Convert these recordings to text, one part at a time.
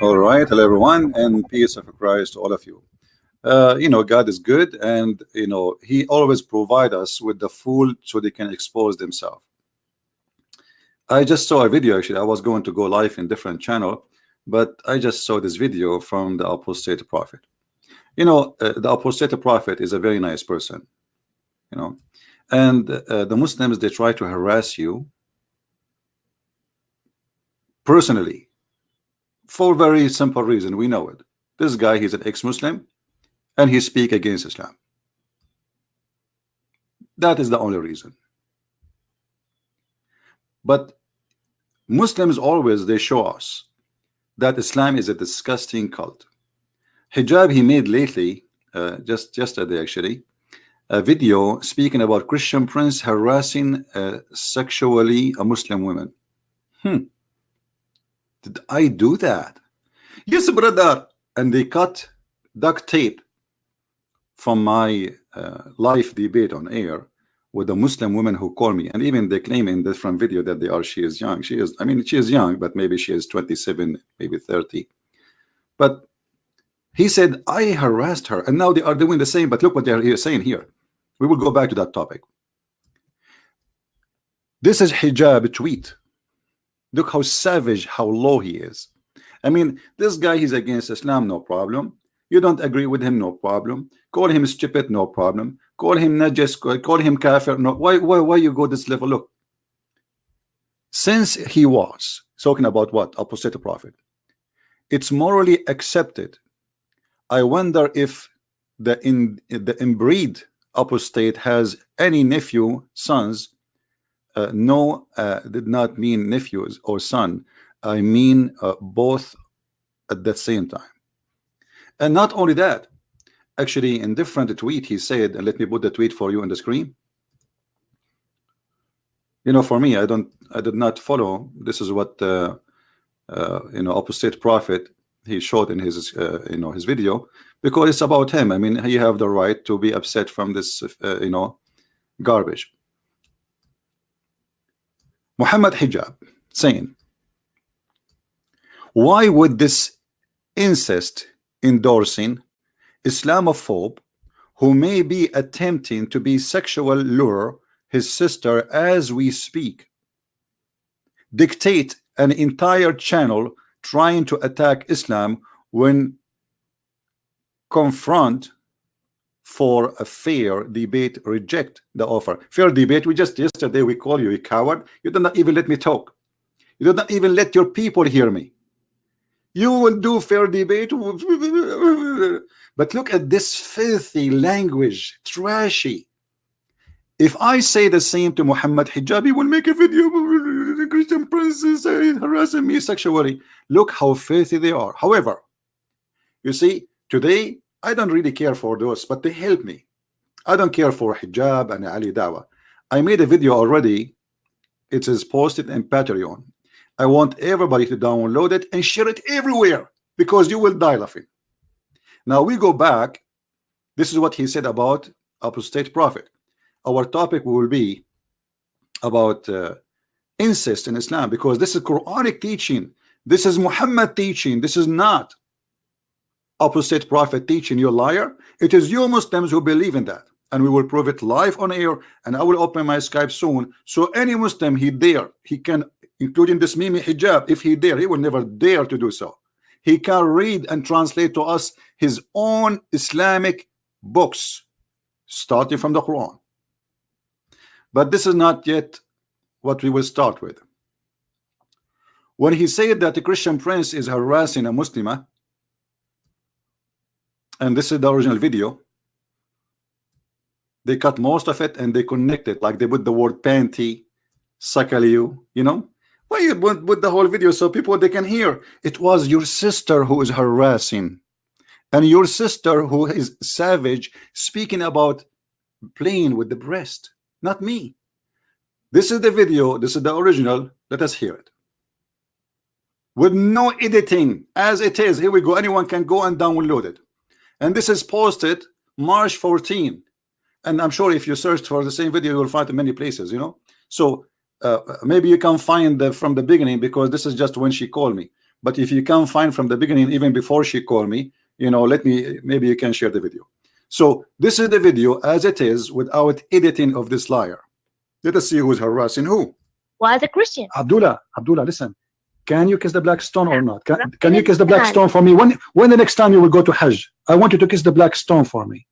All right, hello everyone, and peace of Christ to all of you. God is good, and He always provide us with the fool so they can expose themselves. I just saw a video. Actually, I was going to go live in different channel, but I just saw this video from the Apostate Prophet. The Apostate Prophet is a very nice person, and the Muslims, they try to harass you personally for very simple reason. We know it. This guy, he's an ex-Muslim, and he speak against Islam. That is the only reason. But Muslims always, they show us that Islam is a disgusting cult. Hijab, he made lately, just yesterday actually, a video speaking about Christian prince harassing sexually a Muslim woman. Did I do that? Yes, brother. And they cut duct tape from my live debate on air with a Muslim woman who called me, and even they claim in different video that she is young. She is young, but maybe she is 27, maybe 30. But he said I harassed her, and now they are doing the same. But look what they are saying here. We will go back to that topic. This is hijab tweet. Look how savage, how low he is. This guy, he's against Islam, no problem. You don't agree with him, no problem. Call him stupid, no problem. Call him najis, call him kafir. No, why you go this level? Look, since he was talking about what? Apostate Prophet. It's morally accepted. I wonder if the inbreed apostate has any nephew, sons. No, did not mean nephews or son. I mean both at the same time. And not only that, actually in different tweet he said, and let me put the tweet for you on the screen. For me, I did not follow. This is what Apostate Prophet he showed in his his video, because it's about him. He have the right to be upset from this garbage. Mohammed hijab saying, why would this incest endorsing Islamophobe, who may be attempting to be sexual lure his sister as we speak, dictate an entire channel trying to attack Islam when confront for a fair debate, reject the offer? Fair debate, yesterday we call you a coward. You did not even let me talk. You did not even let your people hear me. You will do fair debate. But look at this filthy language, trashy. If I say the same to Muhammad hijab, he will make a video. The Christian princess harassing me sexually. Look how filthy they are. However, you see, today I don't really care for those, but they help me. I don't care for hijab and Ali Dawah. I made a video already. It is posted in Patreon. I want everybody to download it and share it everywhere, because you will die laughing. Now we go back. This is what he said about Apostate Prophet. Our topic will be about incest in Islam, because this is Quranic teaching. This is Muhammad teaching. This is not Apostate Prophet teaching. You liar. It is you Muslims who believe in that, and we will prove it live on air. And I will open my Skype soon, so any Muslim he can, including this Mimi hijab, if he dare, he will never dare to do so. He can read and translate to us his own Islamic books, starting from the Quran. But this is not yet what we will start with. When he said that the Christian prince is harassing a Muslimah, and this is the original video, they cut most of it and they connect it, like they put the word panty, suckle you, Why you put the whole video so people they can hear? It was your sister who is harassing, and your sister who is savage, speaking about playing with the breast, not me. This is the video. This is the original. Let us hear it with no editing, as it is. Here we go. Anyone can go and download it. And this is posted March 14. And I'm sure if you search for the same video, you will find it in many places, So maybe you can find from the beginning, because this is just when she called me. But if you can't find from the beginning, even before she called me, you know, maybe you can share the video. So this is the video as it is, without editing of this liar. Let us see who's harassing who. Why the Christian? Abdullah, listen. Can you kiss the black stone or not? Can you kiss the black stone for me? When the next time you will go to Hajj, I want you to kiss the black stone for me.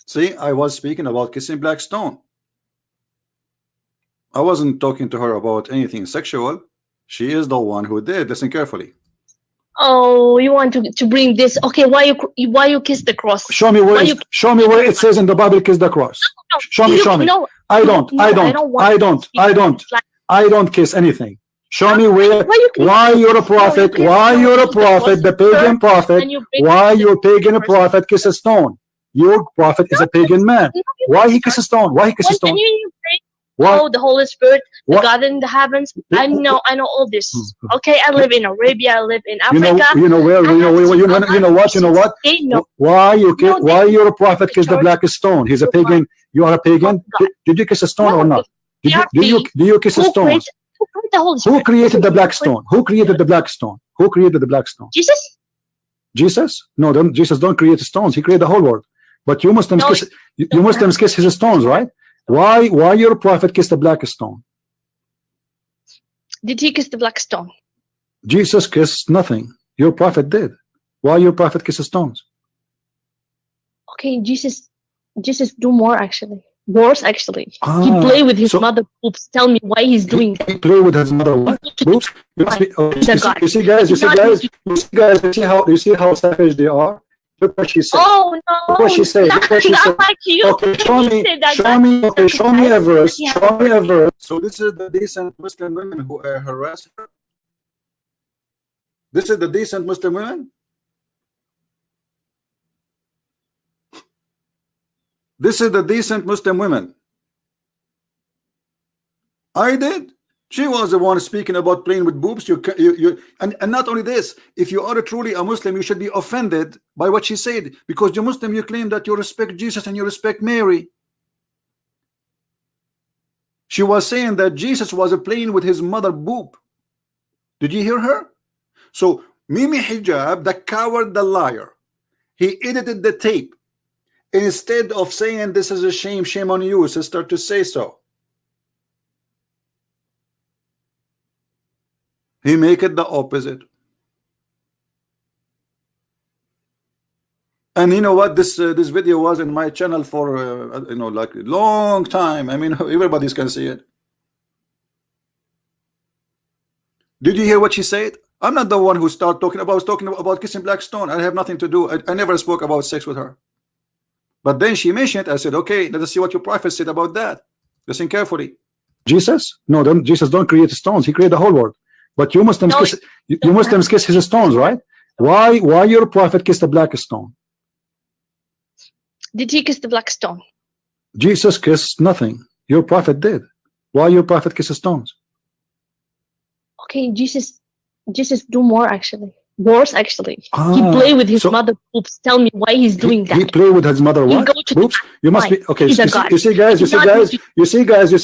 See, I was speaking about kissing black stone. I wasn't talking to her about anything sexual. She is the one who did. Listen carefully. Oh, you want to bring this? Okay, why you kiss the cross? Show me where it says in the Bible kiss the cross. Show me. No, I don't kiss anything. Show me why you're a prophet. Why you're a prophet, the pagan prophet. Why your pagan prophet kiss a stone? Your prophet is a pagan man. Why he kiss a stone? Why he kiss a stone? Oh, the Holy Spirit, the God in the heavens. I know all this. Okay, I live in Arabia. I live in Africa. You know what? Why your prophet kiss the black stone? He's a pagan. You are a pagan. Did you kiss a stone or not? Do you kiss a stone? Who created the black stone? Who created the black stone? Who created the black stone? Jesus. Jesus? No, Jesus don't create stones. He created the whole world. But you Muslims kiss his stones, right? Why your prophet kissed the black stone? Did he kiss the black stone? Jesus kissed nothing. Your prophet did. Why your prophet kisses stones? Okay, Jesus do more actually. Worse actually. He play with his mother boobs. Tell me why he's doing that. He play with his mother what? Boobs? You see guys, you see how savage they are? Look what she said. Oh no! Look what she said. Look what she said. Like you. Okay, show me a verse. Show me a verse. So this is the decent Muslim women who harass her. This is the decent Muslim women. This is the decent Muslim women. I did. She was the one speaking about playing with boobs. And not only this, if you are truly a Muslim, you should be offended by what she said, because you're Muslim, you claim that you respect Jesus and you respect Mary. She was saying that Jesus was playing with his mother boob. Did you hear her? So Mimi Hijab, the coward, the liar, he edited the tape. Instead of saying this is a shame on you, sister, to say so, he make it the opposite. And you know what, this video was in my channel for like a long time. I mean, everybody's can see it. Did you hear what she said? I'm not the one who started talking about. I was talking about kissing black stone. I have nothing to do. I never spoke about sex with her. But then she mentioned it. I said, okay, let us see what your prophet said about that. Listen carefully. Jesus? No, Jesus don't create stones. He created the whole world. But you Muslims kiss his stones, right? Why your prophet kissed the black stone? Did he kiss the black stone? Jesus kissed nothing. Your prophet did. Why your prophet kisses stones? Okay, Jesus do more actually. Worse actually. He play with his mother boobs. Tell me why he's doing that. He play with his mother what? Boobs? You must be okay. You see guys, you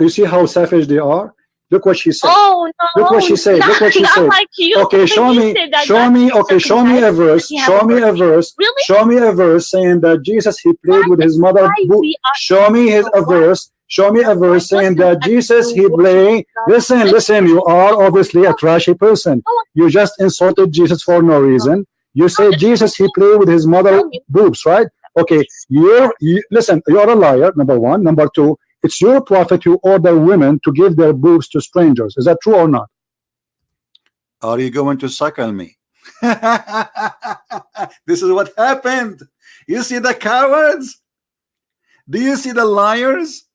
see how savage they are. Look what she said. Oh no! Look what she said. Look what she said. Like you. Okay, show me a verse. Show me a verse. Really? Show me a verse saying that Jesus he played with his mother. Show me a verse. Show me a verse saying that Jesus he played. Listen. You are obviously a trashy person. You just insulted Jesus for no reason. You say Jesus he played with his mother boobs, right? Okay. Listen. You're a liar. Number one. Number two. It's your prophet who ordered women to give their boobs to strangers. Is that true or not? Are you going to suckle me? This is what happened. You see the cowards? Do you see the liars?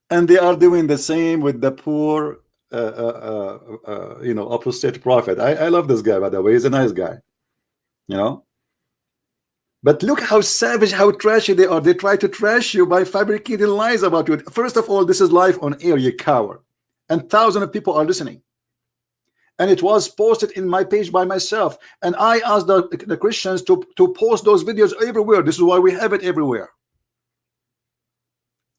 And they are doing the same with the poor, apostate prophet. I love this guy, by the way. He's a nice guy, you know. But look how savage, how trashy they are. They try to trash you by fabricating lies about you. First of all, this is live on air, you coward. And thousands of people are listening. And it was posted in my page by myself. And I asked the Christians to post those videos everywhere. This is why we have it everywhere.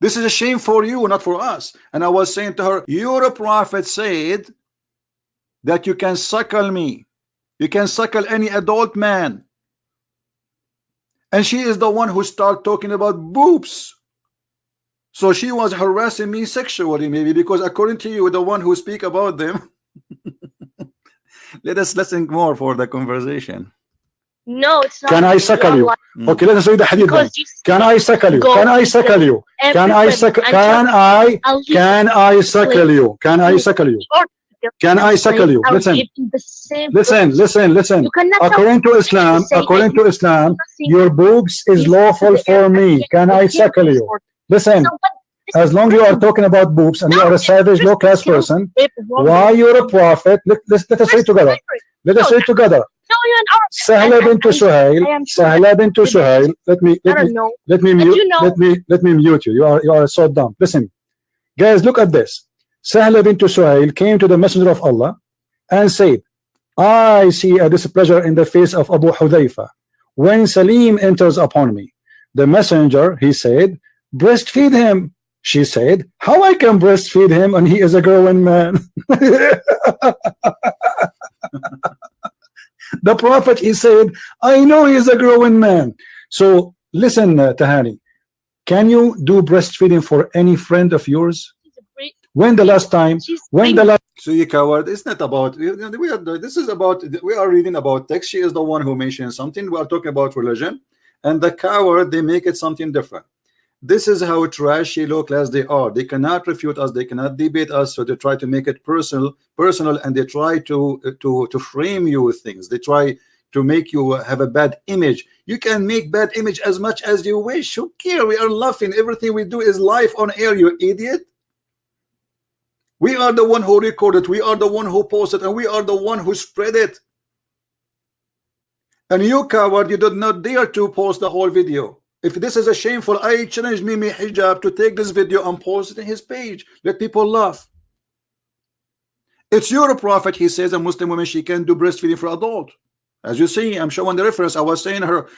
This is a shame for you, not for us. And I was saying to her, your prophet said that you can suckle me, you can suckle any adult man. And she is the one who started talking about boobs. So she was harassing me sexually, maybe, because according to you, the one who speak about them. Let us listen more for the conversation. No, it's not. Can I suckle you? Okay, let us read the hadith then. Can I suckle you? Can I suckle you? Can I suckle? Can I suckle you? Can I suckle you? Can I suckle you? Listen. According to Islam, your boobs is lawful for me. Can I suckle you? Listen. As long as you are talking about boobs and you are a savage, low-class person, why you're a prophet? Let us say together. Let us say together. Sahla bint Suhail. Let me mute you. You are so dumb. Listen, guys, look at this. Sahla bint Suhail came to the Messenger of Allah and said, I see a displeasure in the face of Abu Hudhayfa when Salim enters upon me. The messenger, he said, breastfeed him. She said, how I can breastfeed him and he is a growing man? The prophet, he said, I know he is a growing man. So listen, Tahani, can you do breastfeeding for any friend of yours? When the last time? So you coward, it's not about, this is about, we are reading about text. She is the one who mentioned something. We are talking about religion, and the coward, they make it something different. This is how trashy, low class they are. They cannot refute us, they cannot debate us, so they try to make it personal, and they try to frame you with things. They try to make you have a bad image. You can make bad image as much as you wish. Who cares? We are laughing. Everything we do is live on air, you idiot. We are the one who recorded, we are the one who posted, and we are the one who spread it. And you coward, you did not dare to post the whole video. If this is a shameful, I challenge Mimi Hijab to take this video and post it in his page. Let people laugh. It's your prophet, he says a Muslim woman, she can do breastfeeding for adult. As you see, I'm showing the reference. I was saying to her,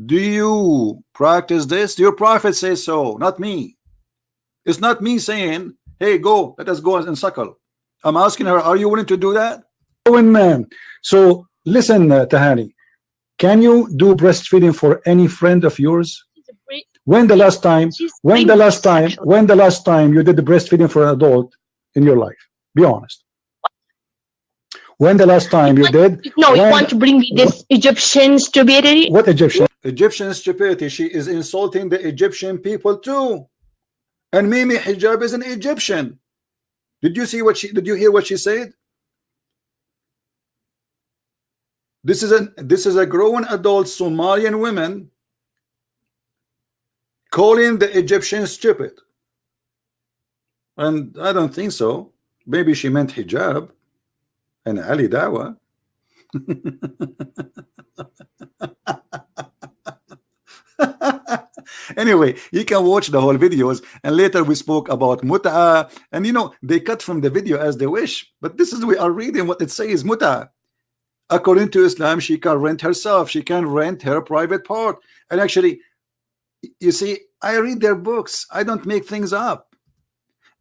do you practice this? Your prophet says so, not me. It's not me saying, hey, go, let us go and suckle. I'm asking her, are you willing to do that? Man. So listen, Tahani, can you do breastfeeding for any friend of yours? When the last time you did the breastfeeding for an adult in your life? Be honest. When the last time you did? No, you want to bring me this Egyptian stupidity? What Egyptian? Egyptian stupidity. She is insulting the Egyptian people too. And Mimi Hijab is an Egyptian. Did you hear what she said? This is a grown adult Somalian woman calling the Egyptians stupid. And I don't think so. Maybe she meant hijab and Ali Dawah. Anyway, you can watch the whole videos, and later we spoke about mut'a, and you know, they cut from the video as they wish, but this is, we are reading what it says. Mut'a, according to Islam, she can rent herself, she can rent her private part. And actually, you see, I read their books, I don't make things up.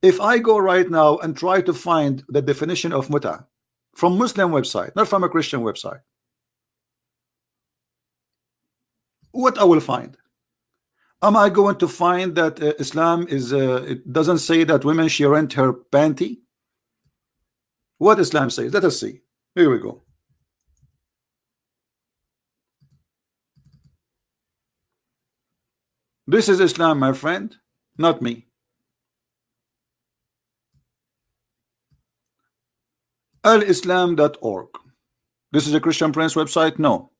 If I go right now and try to find the definition of mut'a from Muslim website, not from a Christian website, what I will find? Am I going to find that Islam is it doesn't say that women she rent her panty? What Islam says? Let us see. Here we go. This is Islam, my friend, not me. alislam.org. This is a Christian Prince website? No.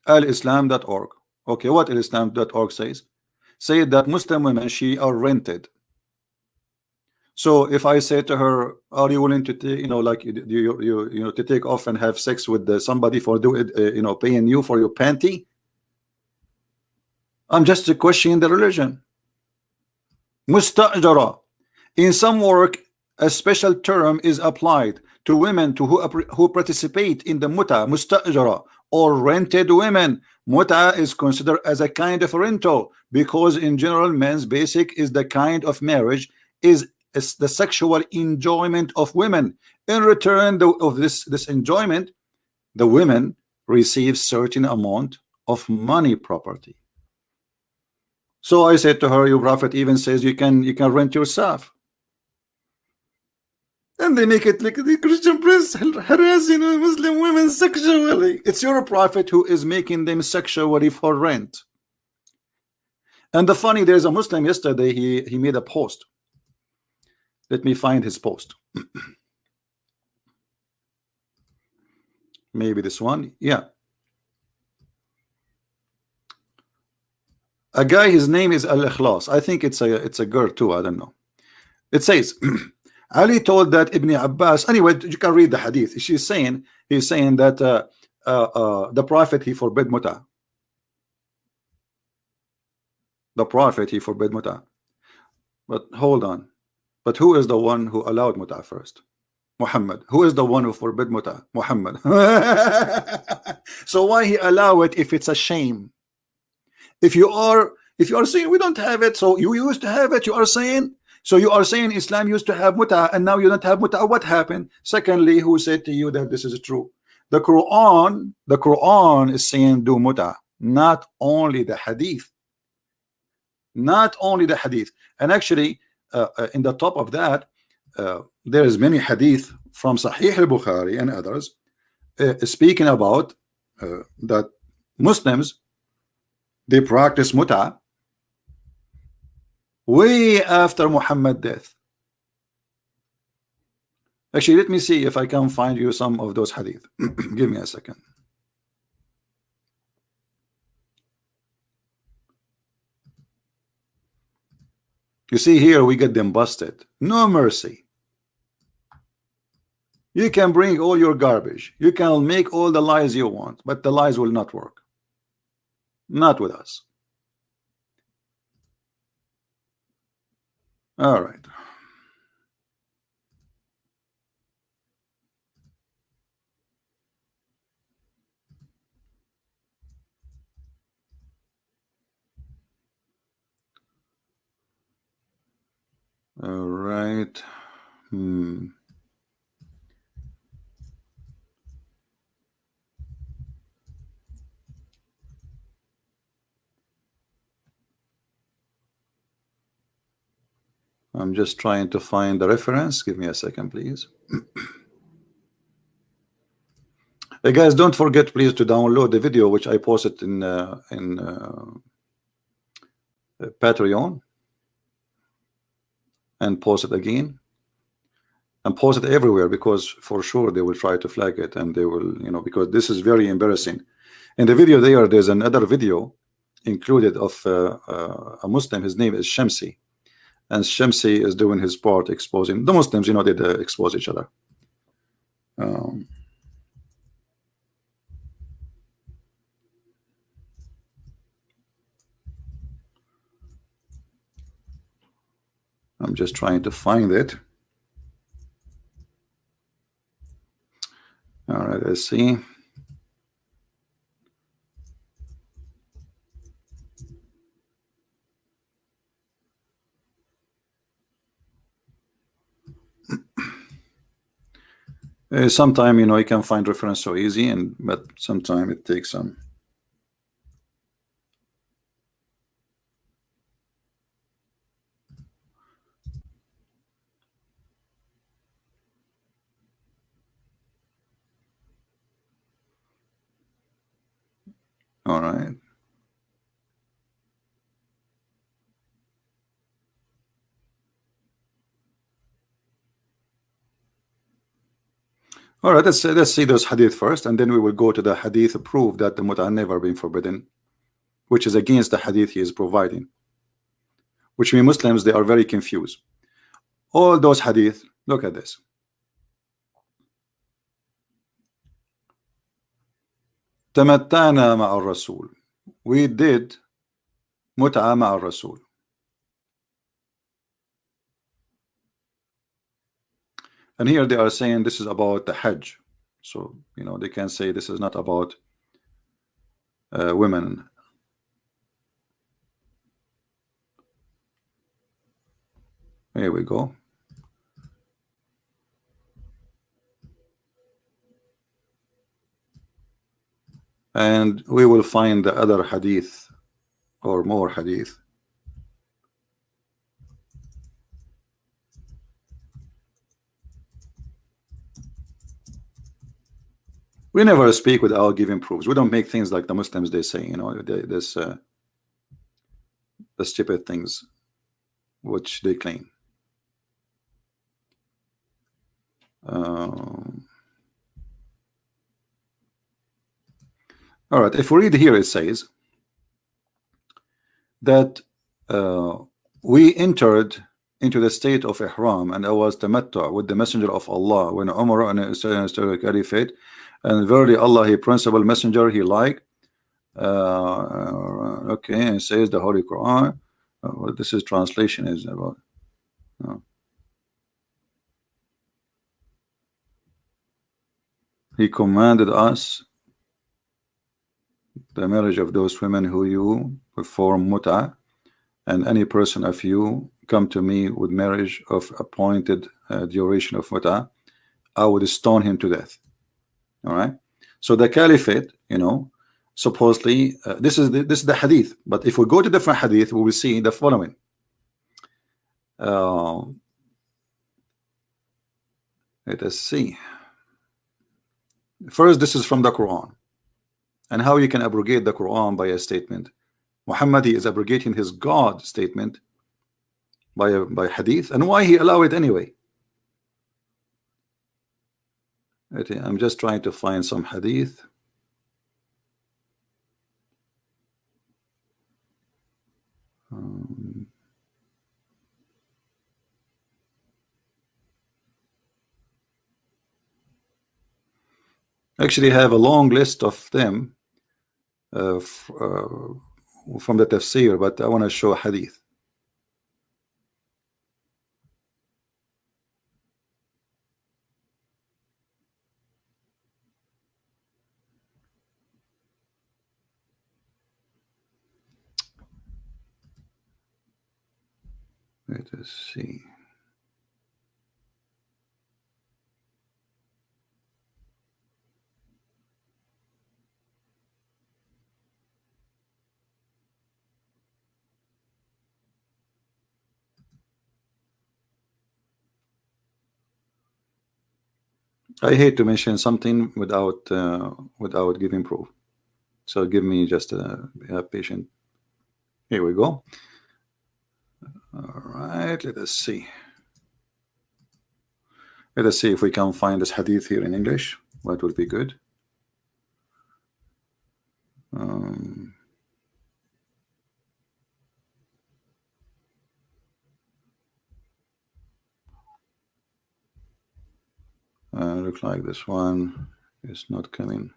alislam.org. Okay, what alislam.org says? Say that Muslim women, she are rented. So if I say to her, are you willing to take, you know, like you know, to take off and have sex with somebody for doing, you know, paying you for your panty? I'm just questioning the religion. Mustajara. In some work, a special term is applied to women who participate in the muta, mustajara, or rented women. Muta is considered as a kind of rental, because in general men's basic is the kind of marriage is the sexual enjoyment of women. In return of this enjoyment, the women receive certain amount of money, property. So I said to her, your prophet even says you can rent yourself. And they make it like the Christian prince harassing Muslim women sexually. It's your prophet who is making them sexually for rent. And the funny, there's a Muslim yesterday, he made a post. Let me find his post. Maybe this one. Yeah. A guy, his name is Al-Ikhlas. I think it's a girl too, I don't know. It says Ali told that Ibn Abbas, anyway, you can read the hadith. He's saying that the prophet, he forbid muta. The prophet, he forbid muta. But hold on. But who is the one who allowed muta first? Muhammad. Who is the one who forbid muta? Muhammad. So why he allow it if it's a shame? If you are saying we don't have it, so you used to have it, you are saying Islam used to have muta and now you don't have muta. What happened? Secondly, who said to you that this is true? The Quran is saying do muta, not only the hadith. Not only the hadith. And actually in the top of that there is many hadith from Sahih al-Bukhari and others speaking about that Muslims, they practice muta way after Muhammad's death. Actually, let me see if I can find you some of those hadith. Give me a second. You see here, we get them busted. No mercy. You can bring all your garbage. You can make all the lies you want, but the lies will not work. Not with us. All right. All right. I'm just trying to find the reference. Give me a second, please. Hey guys, don't forget please to download the video which I posted in Patreon, and post it again, and post it everywhere, because for sure they will try to flag it, and they will, because this is very embarrassing. In the video there's another video included of a Muslim. His name is Shamsi. And Shamsi is doing his part exposing the Muslims, they expose each other. I'm just trying to find it. All right, let's see. Sometime you can find reference so easy, but sometime it takes some. All right. All right, let's see those hadith first, and then we will go to the hadith proof that the muta never been forbidden, which is against the hadith he is providing. Which means Muslims, they are very confused. All those hadith, look at this. تمتعنا مع الرسول. We did متعة مع الرسول. And here they are saying this is about the Hajj. So, they can say this is not about women. Here we go. And we will find the other hadith or more hadith. We never speak without giving proofs. We don't make things like the Muslims they say, you know, this the stupid things which they claim. All right, if we read here, it says that we entered into the state of ihram, and I was tamattu with the messenger of Allah when Umar and Islamic Caliphate, and verily Allah, He principal messenger, He like. Okay, and it says the Holy Quran. What this is translation is about. He commanded us the marriage of those women who you perform muta, and any person of you come to me with marriage of appointed duration of muta, I would stone him to death. All right. So the caliphate, you know, supposedly this is the hadith. But if we go to different hadith, we will see the following. Let us see. First, this is from the Quran, and how you can abrogate the Quran by a statement. Muhammad, he is abrogating his God statement by hadith, and why he allow it anyway. I'm just trying to find some hadith. Actually have a long list of them from the tafsir, but I want to show hadith. Let us see. I hate to mention something without giving proof. So give me just a patient. Here we go. All right, let us see. Let us see if we can find this hadith here in English. What would be good? Look like this one is not coming.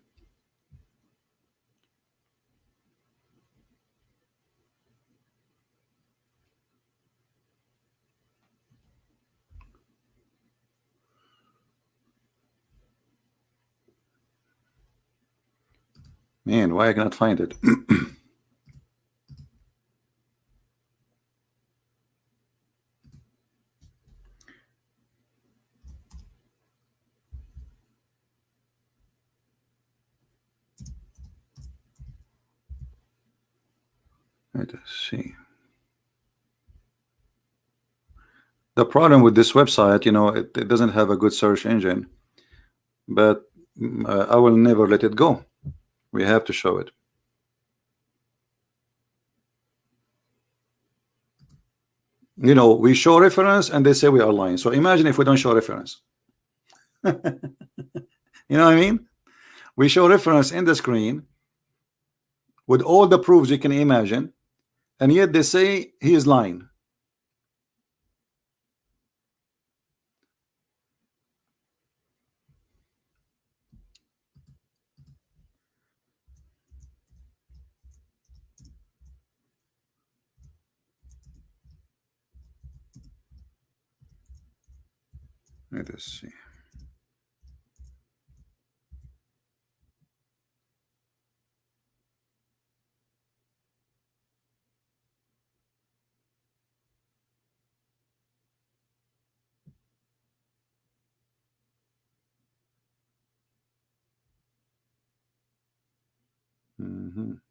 Man, why I cannot find it? Let us see. The problem with this website, you know, it doesn't have a good search engine, but I will never let it go. We have to show it. You know, we show reference and they say we are lying. So imagine if we don't show reference. You know what I mean? We show reference in the screen with all the proofs you can imagine, and yet they say he is lying. Let us see. Mhm.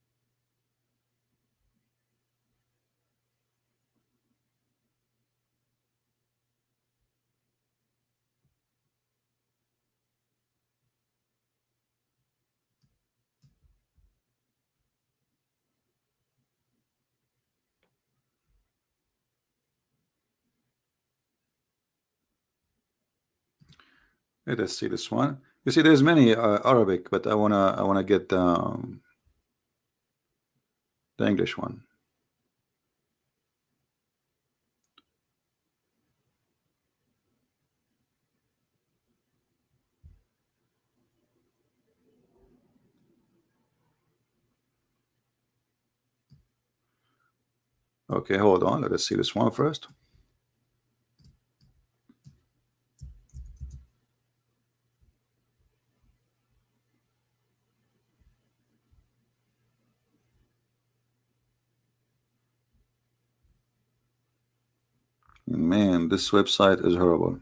Let us see this one. You see, there's many Arabic, but I wanna get the English one. Okay, hold on. Let us see this one first. Man, this website is horrible.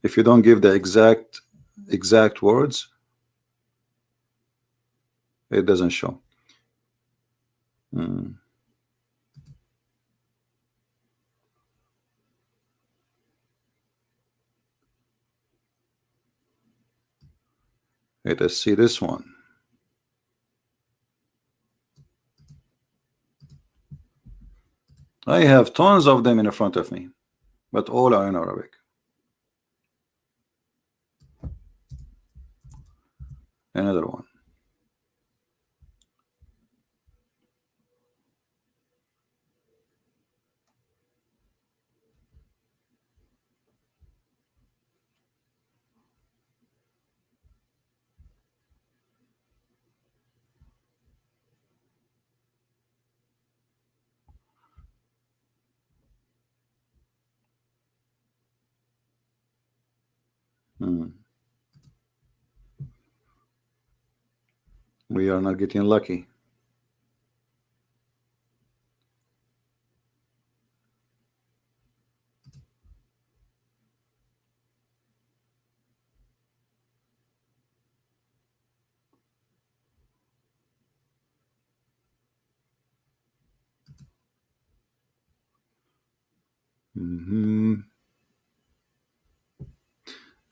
If you don't give the exact words, it doesn't show. Let us see this one. I have tons of them in front of me, but all are in Arabic. Another one. We are not getting lucky.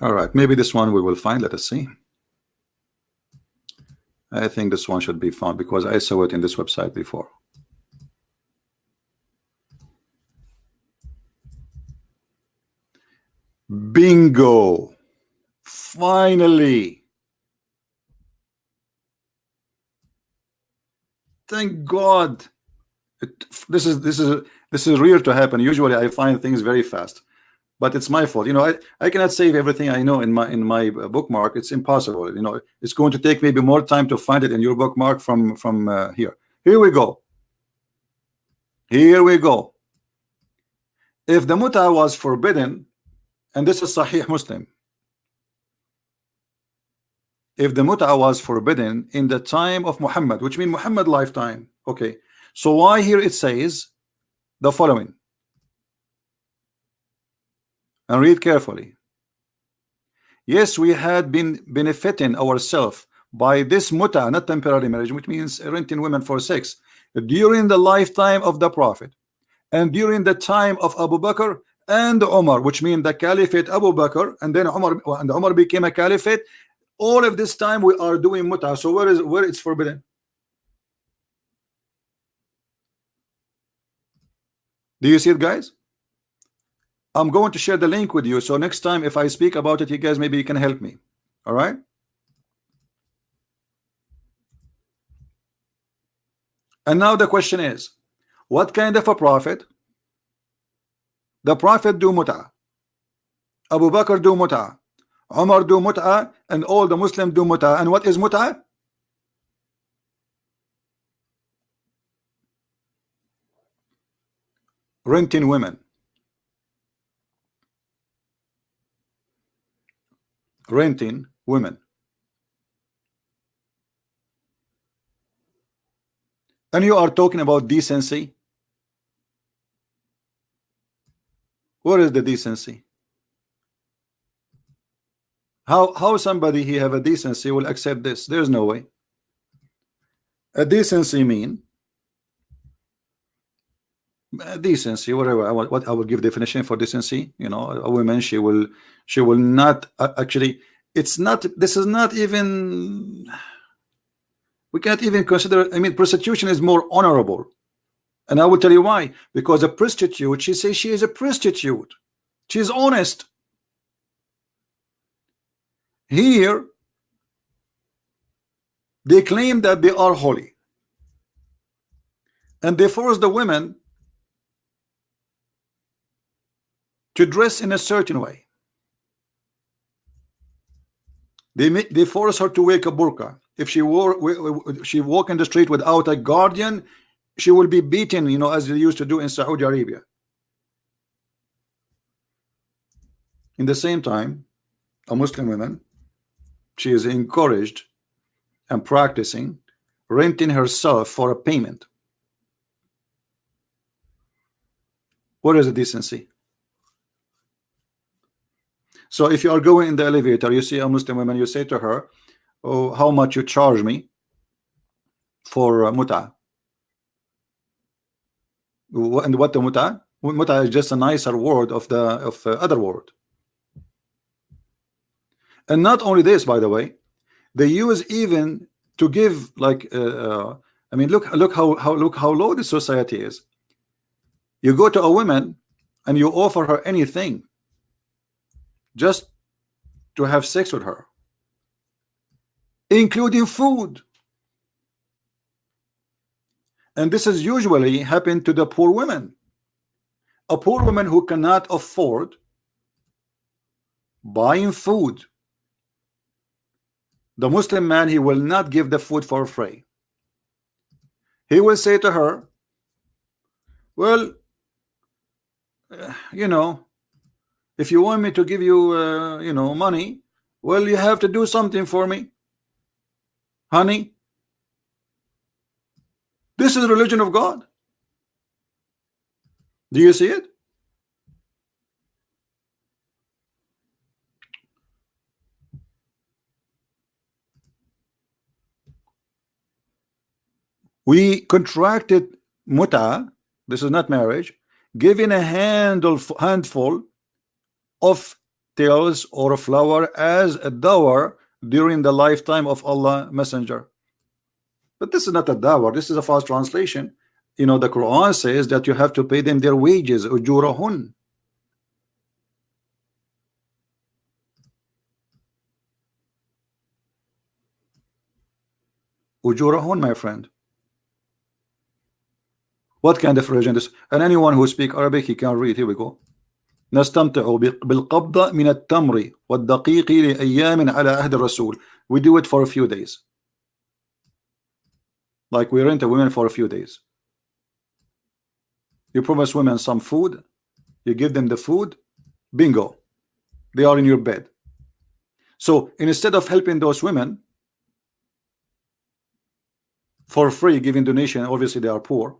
All right, maybe this one we will find. Let us see. I think this one should be found because I saw it in this website before. Bingo! Finally! Thank God! This is rare to happen. Usually, I find things very fast, but it's my fault. You know, I cannot save everything I know in my bookmark. It's impossible. You know, it's going to take maybe more time to find it in your bookmark from here. Here we go. Here we go. If the mut'a was forbidden, and this is Sahih Muslim, if the mut'a was forbidden in the time of Muhammad, which means Muhammad lifetime, okay, so why here it says the following, and read carefully. Yes, we had been benefiting ourselves by this mut'a, not temporary marriage, which means renting women for sex, during the lifetime of the Prophet and during the time of Abu Bakr and Umar, which means the caliphate Abu Bakr, and then Umar became a caliphate. All of this time we are doing mut'a. So where it's forbidden? Do you see it, guys? I'm going to share the link with you, so next time if I speak about it, you guys maybe you can help me. All right? And now the question is, what kind of a prophet? The Prophet do mut'a, Abu Bakr do mut'a, Umar do mut'a, and all the Muslims do mut'a. And what is mut'a? Renting women. Renting women. And you are talking about decency. Where is the decency? How somebody he have a decency will accept this? There's no way. A decency mean decency, whatever. What I will give definition for decency. You know, a woman, she will not actually. It's not. This is not even. We can't even consider. I mean, prostitution is more honorable, and I will tell you why. Because a prostitute, she says she is a prostitute. She is honest. Here, they claim that they are holy, and they force the women to dress in a certain way. They force her to wear a burqa. If she walk in the street without a guardian, she will be beaten, you know, as they used to do in Saudi Arabia. In the same time, a Muslim woman, she is encouraged and practicing renting herself for a payment. What is the decency? So if you are going in the elevator, you see a Muslim woman, you say to her, oh, how much you charge me for muta? And what the muta? Muta is just a nicer word of the other word. And not only this, by the way, they use even to give like I mean, look how low the society is. You go to a woman and you offer her anything just to have sex with her, including food. And this is usually happen to the poor women. A poor woman who cannot afford buying food, the Muslim man, he will not give the food for free. He will say to her, well, you know, if you want me to give you you know, money, well, you have to do something for me, honey. This is the religion of God. Do you see it? We contracted muta, this is not marriage, giving a handful of tails or a flower as a dower during the lifetime of Allah Messenger. But this is not a dower, this is a false translation. You know, the Quran says that you have to pay them their wages, ujurahun. Ujurahun, my friend. What kind of religion is? And anyone who speaks Arabic, he can read. Here we go. نستمتع بالقبضة من التمر والدقيق لأيام على عهد الرسول. We do it for a few days. Like we rent a woman for a few days. You promise women some food, you give them the food, bingo, they are in your bed. So instead of helping those women for free, giving donation, obviously they are poor.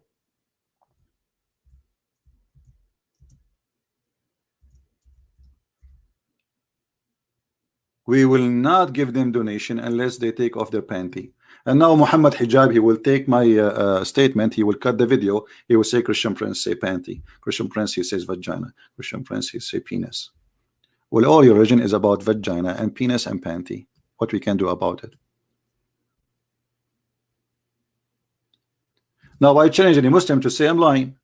We will not give them donation unless they take off their panty. And now Mohammed hijab, he will take my statement, he will cut the video, he will say Christian Prince say panty, Christian Prince he says vagina, Christian Prince he say penis. Well, all your religion is about vagina and penis and panty. What we can do about it? Now I challenge any Muslim to say I'm lying.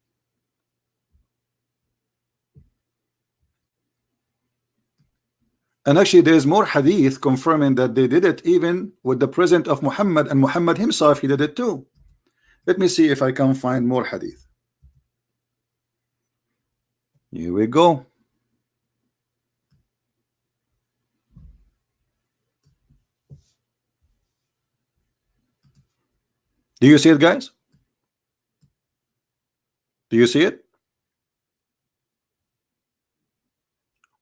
And actually there is more hadith confirming that they did it even with the presence of Muhammad, and Muhammad himself, he did it too. Let me see if I can find more hadith. Here we go. Do you see it, guys? Do you see it?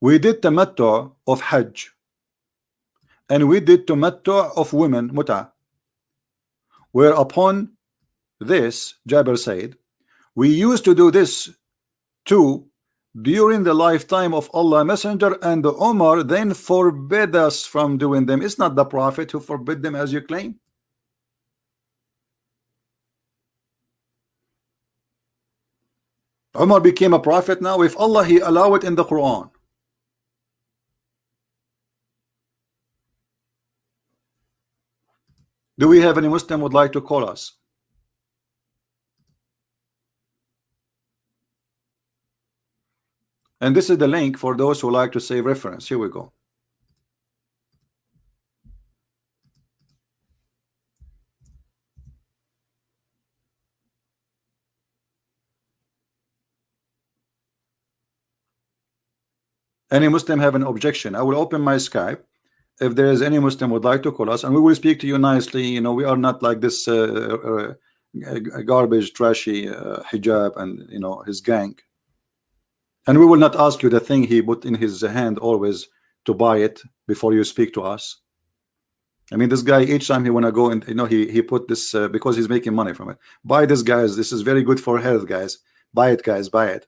We did tamattu of Hajj, and we did tamattu of women, muta. Whereupon this, Jabir said, we used to do this too during the lifetime of Allah Messenger, and Umar then forbid us from doing them. It's not the Prophet who forbid them as you claim. Umar became a prophet now? If Allah, He allowed it in the Quran. Do we have any Muslim would like to call us? And this is the link for those who like to save reference. Here we go. Any Muslim have an objection? I will open my Skype. If there is any Muslim would like to call us, and we will speak to you nicely. You know, we are not like this garbage, trashy hijab and, you know, his gang. And we will not ask you the thing he put in his hand always to buy it before you speak to us. I mean, this guy, each time he want to go and, you know, he put this because he's making money from it. Buy this, guys. This is very good for health, guys. Buy it, guys. Buy it.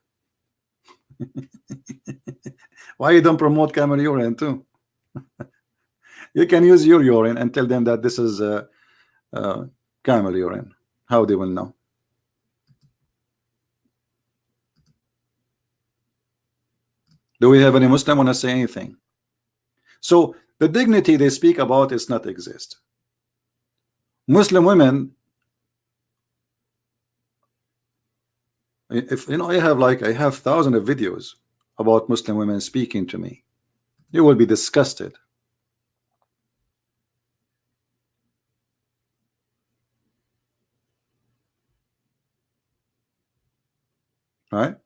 Why you don't promote camel urine too? You can use your urine and tell them that this is camel urine. How they will know? Do we have any Muslim want to say anything? So the dignity they speak about is not exist. Muslim women, if you know, I have thousands of videos about Muslim women speaking to me. You will be disgusted. Right?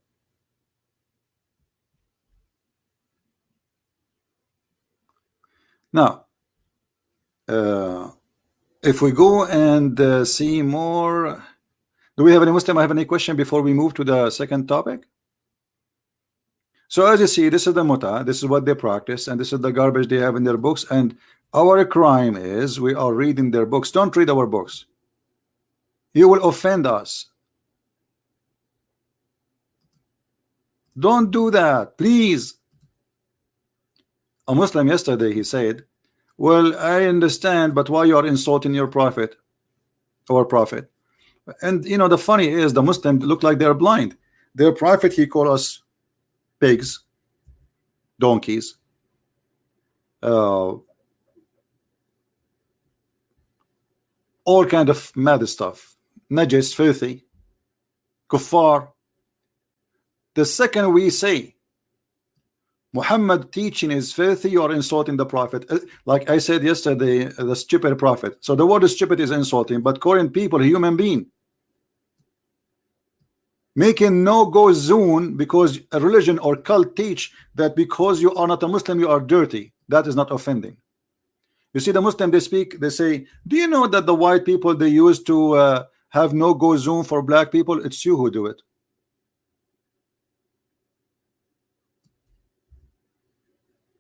Now, if we go and see more, do we have any Muslim have any question before we move to the second topic? So as you see, this is the muta, this is what they practice, and this is the garbage they have in their books. And our crime is we are reading their books. Don't read our books. You will offend us. Don't do that, please. A Muslim yesterday, he said, well, I understand, but why you are insulting your prophet, our prophet? And you know, the funny is the Muslims look like they're blind. Their prophet, he called us pigs, donkeys, all kind of mad stuff, najis, filthy, kuffar. The second we say Muhammad teaching is filthy, you are insulting the prophet. Like I said yesterday, the stupid prophet. So the word stupid is insulting, but calling people a human being, making no-go zone because a religion or cult teach that because you are not a Muslim you are dirty. That is not offending. You see, the Muslim, they speak, they say, do you know that the white people, they used to have no-go zone for black people? It's you who do it.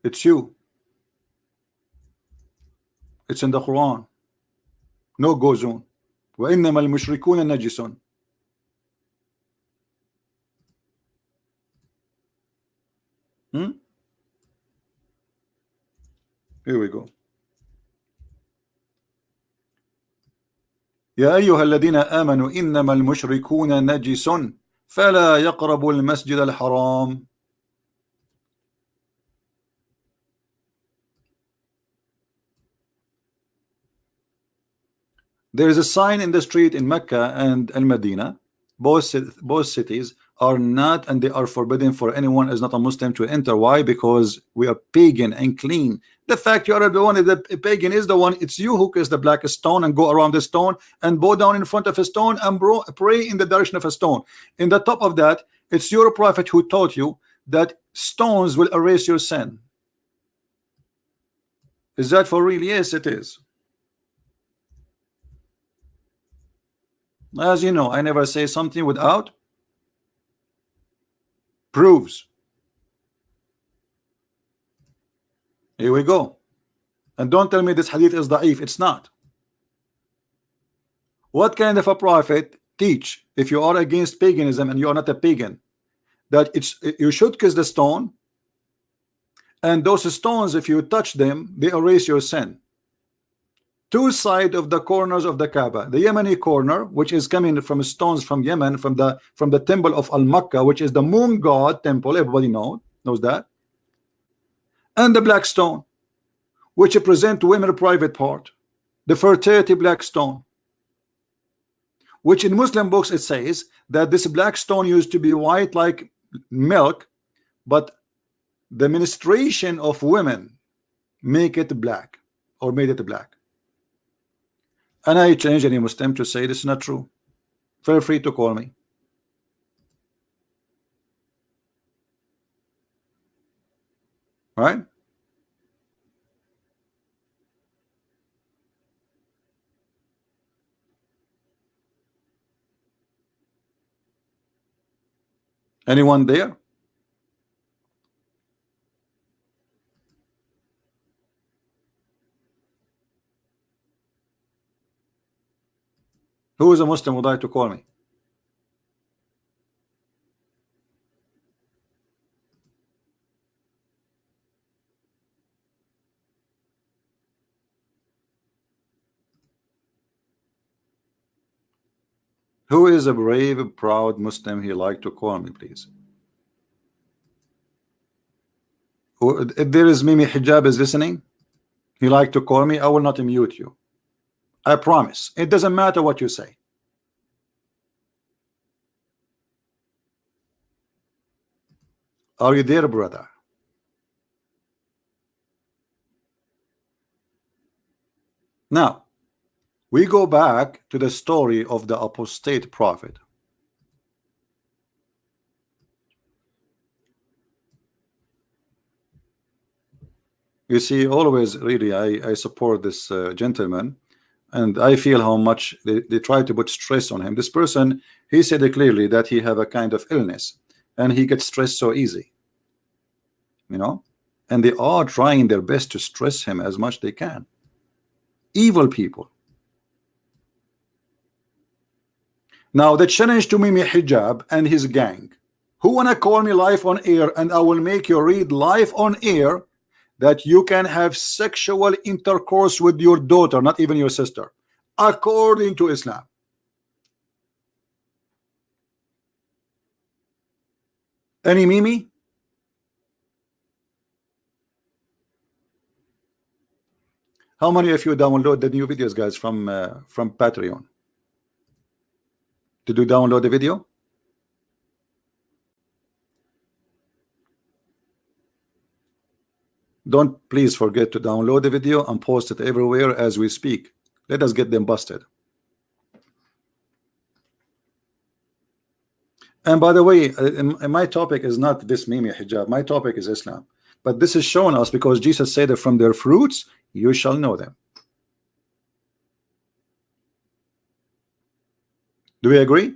It's you. It's in the Quran. No-go zone. وَإِنَّمَا الْمُشْرِكُونَ نَجِسٌ. Here we go. يا أيها الذين آمنوا إنما المشركون نجس فلا يقربوا المسجد الحرام. There is a sign in the street in Mecca and Al-Medina. Both cities are not, and they are forbidden for anyone as not a Muslim to enter. Why? Because we are pagan and clean. The fact you are the one, the pagan is the one, it's you who kiss the black stone and go around the stone and bow down in front of a stone and pray in the direction of a stone. In the top of that, it's your prophet who taught you that stones will erase your sin. Is that for real? Yes, it is. As you know, I never say something without proofs. Here we go. And don't tell me this hadith is da'if. It's not. What kind of a prophet teach, if you are against paganism and you are not a pagan, that you should kiss the stone, and those stones, if you touch them, they erase your sin? two sides of the corners of the Kaaba, the Yemeni corner, which is coming from stones from Yemen, from the temple of Al-Makkah, which is the moon god temple, everybody knows that, and the black stone, which represent women private part, the fertility black stone, which in Muslim books it says that this black stone used to be white like milk, but the menstruation of women make it black, or made it black. And I challenge any Muslim to say this is not true. Feel free to call me. Right? Anyone there? Who is a Muslim would like to call me? Who is a brave, proud Muslim he like to call me, please? If there is Mimi Hijab is listening, he like to call me, I will not mute you. I promise. It doesn't matter what you say. Are you there, brother? Now, we go back to the story of the apostate prophet. You see, always really I support this gentleman, and I feel how much they try to put stress on him. This person, he said clearly that he have a kind of illness and he gets stressed so easy, you know, and they are trying their best to stress him as much they can. Evil people. Now the challenge to Mimi Hijab and his gang, who wanna call me live on air, and I will make you read live on air that you can have sexual intercourse with your daughter, not even your sister, according to Islam. Any Mimi? How many of you download the new videos, guys, from Patreon? Did you download the video? Don't please forget to download the video and post it everywhere as we speak. Let us get them busted. And by the way, my topic is not this Mimi Hijab. My topic is Islam. But this is showing us because Jesus said that from their fruits you shall know them. Do we agree?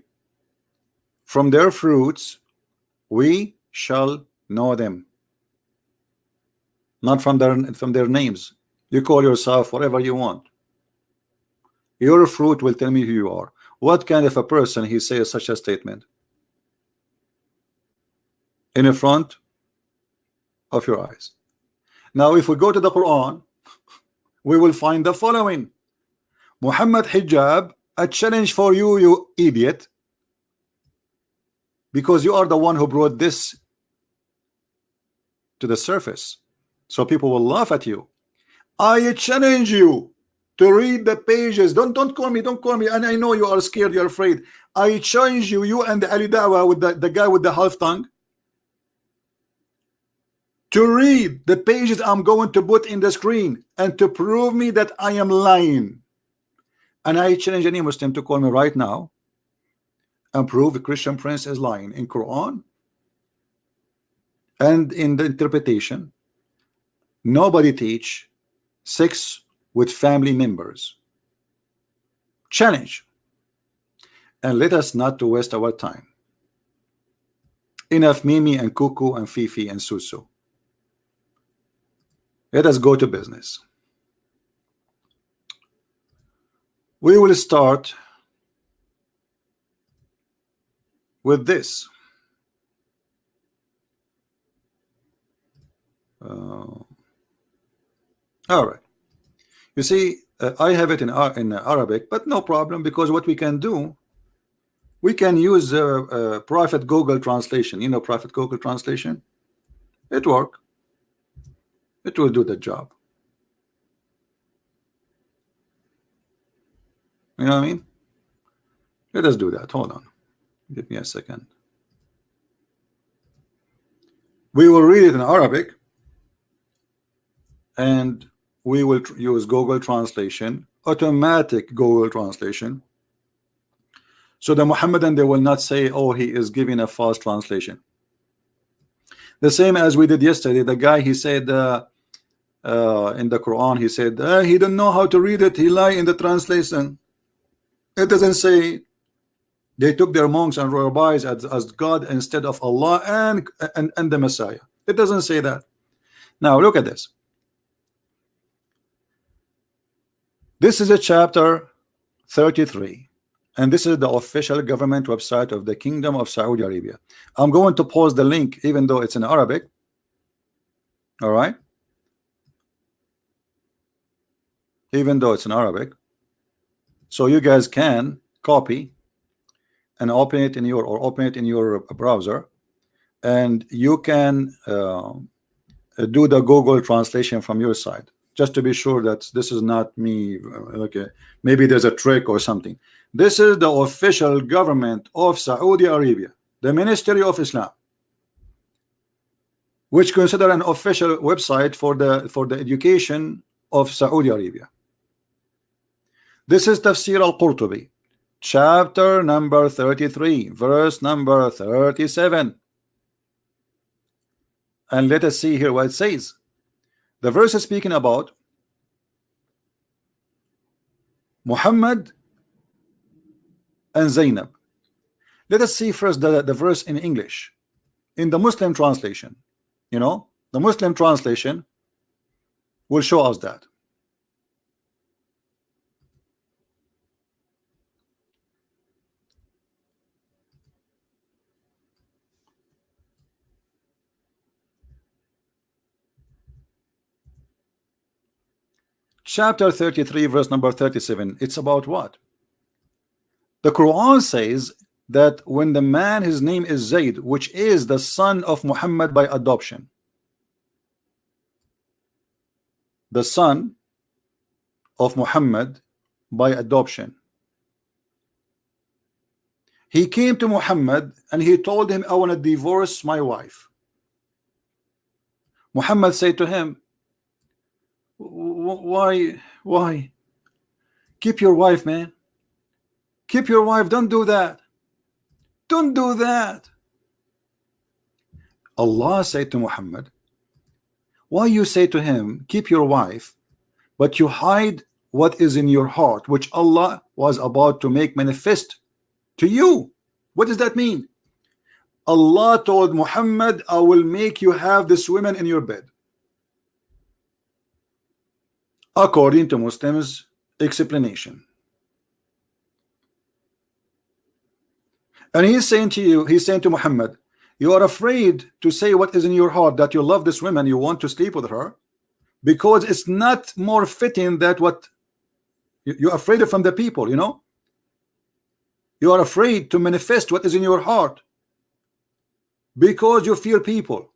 From their fruits we shall know them. Not from their names. You call yourself whatever you want. Your fruit will tell me who you are. What kind of a person he says such a statement in the front of your eyes? Now if we go to the Quran, we will find the following. Muhammad Hijab, a challenge for you, you idiot, because you are the one who brought this to the surface, so people will laugh at you. I challenge you to read the pages. Don't call me, don't call me. And I know you are scared, you're afraid. I challenge you, you and Ali Dawah with the guy with the half tongue, to read the pages I'm going to put in the screen and to prove me that I am lying. And I challenge any Muslim to call me right now and prove the Christian Prince is lying in Quran and in the interpretation. Nobody teach sex with family members. Challenge. And let us not to waste our time. Enough Mimi and Cuckoo and Fifi and Susu. Let us go to business. We will start with this. All right. You see, I have it in Arabic, but no problem, because what we can do, we can use Prophet Google translation. You know Prophet Google translation? It works. It will do the job. You know what I mean? Let us do that. Hold on. Give me a second. We will read it in Arabic, and we will use Google translation, automatic Google translation. So the Muhammadan, they will not say, oh, he is giving a false translation. The same as we did yesterday. The guy, he said in the Quran, he said he don't know how to read it, he lie in the translation. It doesn't say they took their monks and rabbis as God instead of Allah and the Messiah. It doesn't say that. Now look at this. This is a chapter 33, and this is the official government website of the Kingdom of Saudi Arabia. I'm going to post the link even though it's in Arabic. All right, even though it's in Arabic, so you guys can copy and open it in your browser, and you can do the Google translation from your side, just to be sure that this is not me. Okay, maybe there's a trick or something. This is the official government of Saudi Arabia, the Ministry of Islam, which consider an official website for the education of Saudi Arabia. This is Tafsir al-Qurtubi, chapter number 33, verse number 37. And let us see here what it says. The verse is speaking about Muhammad and Zainab. Let us see first the verse in English, in the Muslim translation. You know, the Muslim translation will show us that. Chapter 33, verse number 37. It's about what? The Quran says that when the man, his name is Zayd, which is the son of Muhammad by adoption, the son of Muhammad by adoption, he came to Muhammad and he told him, I want to divorce my wife. Muhammad said to him, why? Keep your wife, man. Keep your wife. Don't do that. Don't do that. Allah said to Muhammad, why you say to him, keep your wife, but you hide what is in your heart, which Allah was about to make manifest to you? What does that mean? Allah told Muhammad, I will make you have this woman in your bed. According to Muslims' explanation. And he's saying to you, he's saying to Muhammad, you are afraid to say what is in your heart, that you love this woman, you want to sleep with her, because it's not more fitting that what you're afraid of from the people, you know. You are afraid to manifest what is in your heart because you fear people.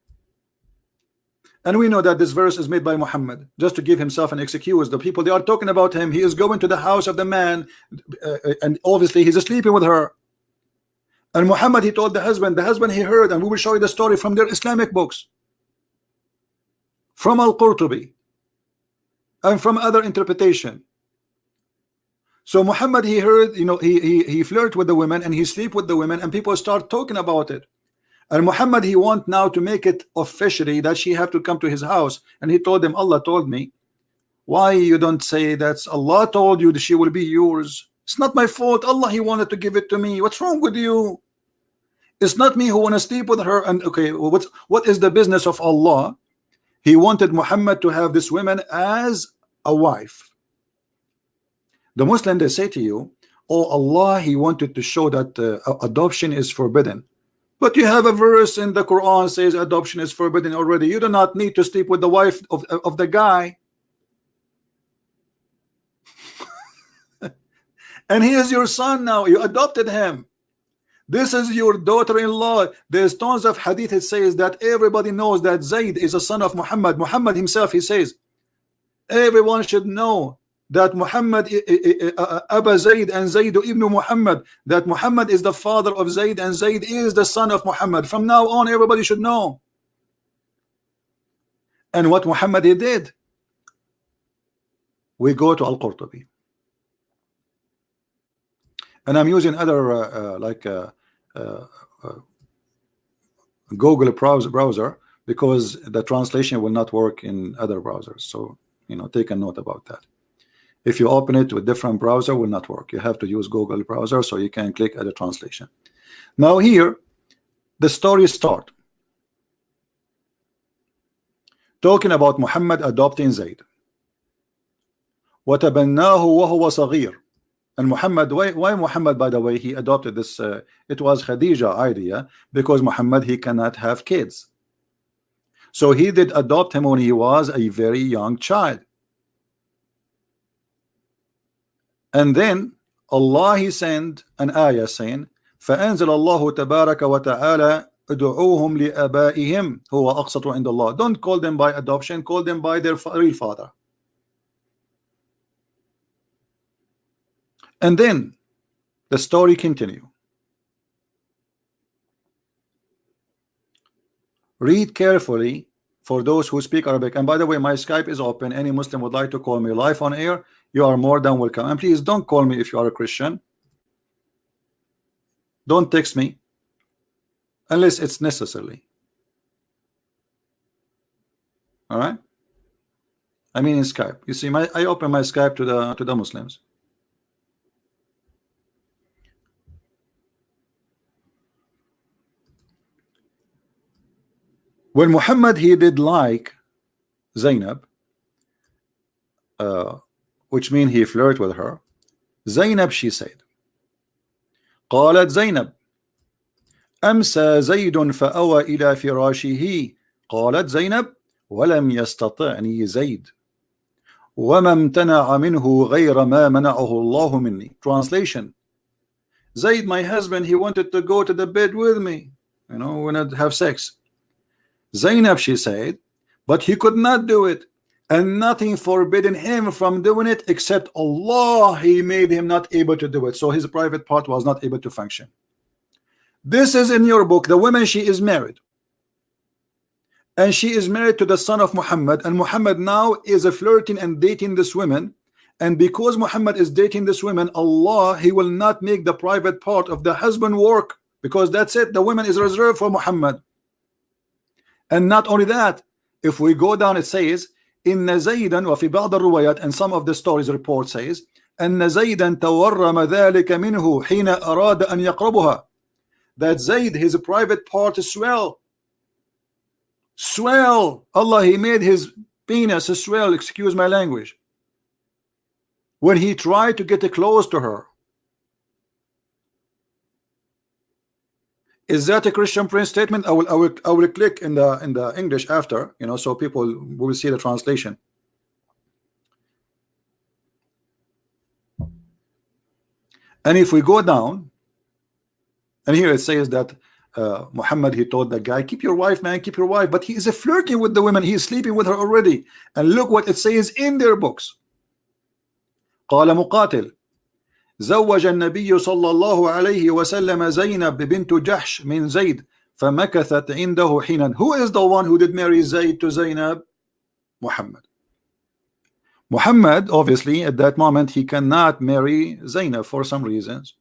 And we know that this verse is made by Muhammad just to give himself an excuse. The people, they are talking about him. He is going to the house of the man, and obviously he's sleeping with her. And Muhammad, he told the husband he heard, and we will show you the story from their Islamic books, from Al-Qurtubi, and from other interpretation. So Muhammad, he heard, you know, he flirt with the women and he sleep with the women, and people start talking about it. And Muhammad, he want now to make it officially that she have to come to his house. And he told them, Allah told me. Why you don't say that Allah told you that she will be yours? It's not my fault. Allah, he wanted to give it to me. What's wrong with you? It's not me who want to sleep with her. And okay, what is the business of Allah? He wanted Muhammad to have this woman as a wife. The Muslim, they say to you, oh, Allah, he wanted to show that adoption is forbidden. But you have a verse in the Quran says adoption is forbidden already. You do not need to sleep with the wife of the guy. And he is your son now. You adopted him. This is your daughter-in-law. There's tons of hadith. It says that everybody knows that Zayd is a son of Muhammad. Muhammad himself, he says, everyone should know that Muhammad Aba Zayd and Zayd ibn Muhammad, that Muhammad is the father of Zayd and Zayd is the son of Muhammad. From now on, everybody should know. And what Muhammad he did, we go to Al-Qurtubi, and I'm using other Google browser because the translation will not work in other browsers. So take a note about that. If you open it with different browser, will not work. You have to use Google browser so you can click other translation. Now here the story start talking about Muhammad adopting Zayd. وَتَبَنَّاهُ وَهُوَ صَغِيرٌ. And Muhammad, why Muhammad, by the way, he adopted this? It was Khadija idea, because Muhammad, he cannot have kids. So he did adopt him when he was a very young child. And then Allah, he sent an ayah saying, فَأَنزَلَ اللَّهُ تَبَارَكَ وَتَعَالَى ادعوهم لآبائهم هو أقسط عند الله. Don't call them by adoption, call them by their real father. And then the story continue. Read carefully for those who speak Arabic. And by the way, my Skype is open. Any Muslim would like to call me live on air, you are more than welcome. And please don't call me if you are a Christian. Don't text me unless it's necessary. All right, I mean in Skype. You see, I open my Skype to the Muslims. When Muhammad, he did like Zainab, which means he flirted with her. Zainab, she said, قالت زينب أمسى زيد فأوى إلى فراشه. قالت زينب ولم يستطعني زيد وما امتنع منه غير ما منعه الله مني. Translation: Zayd, my husband, he wanted to go to the bed with me, we wanted to have sex. Zainab, she said, but he could not do it, and nothing forbidden him from doing it except Allah, he made him not able to do it. So his private part was not able to function. This is in your book. The woman, she is married, and she is married to the son of Muhammad, and Muhammad now is flirting and dating this woman. And because Muhammad is dating this woman, Allah, he will not make the private part of the husband work, because that's it, the woman is reserved for Muhammad. And not only that, if we go down, it says إن زيدا وفي بعض الروايات, and some of the stories report says أن زيدا تورم ذلك منه حين أراد أن يقربها, that Zayd, his private part swell. Allah, he made his penis swell, excuse my language, when he tried to get close to her. Is that a Christian Prince statement? I will click in the English after, so people will see the translation. And if we go down, and here it says that Muhammad, he told the guy, keep your wife, man, keep your wife, but he is flirting with the woman, he is sleeping with her already. And look what it says in their books. قال مقاتل زوج النبي صلى الله عليه وسلم زينب بنت جحش من زيد فمكثت عنده حينا. Who is the one who did marry Zayd to Zainab? Muhammad. Muhammad, obviously, at that moment, he cannot marry Zainab for some reasons.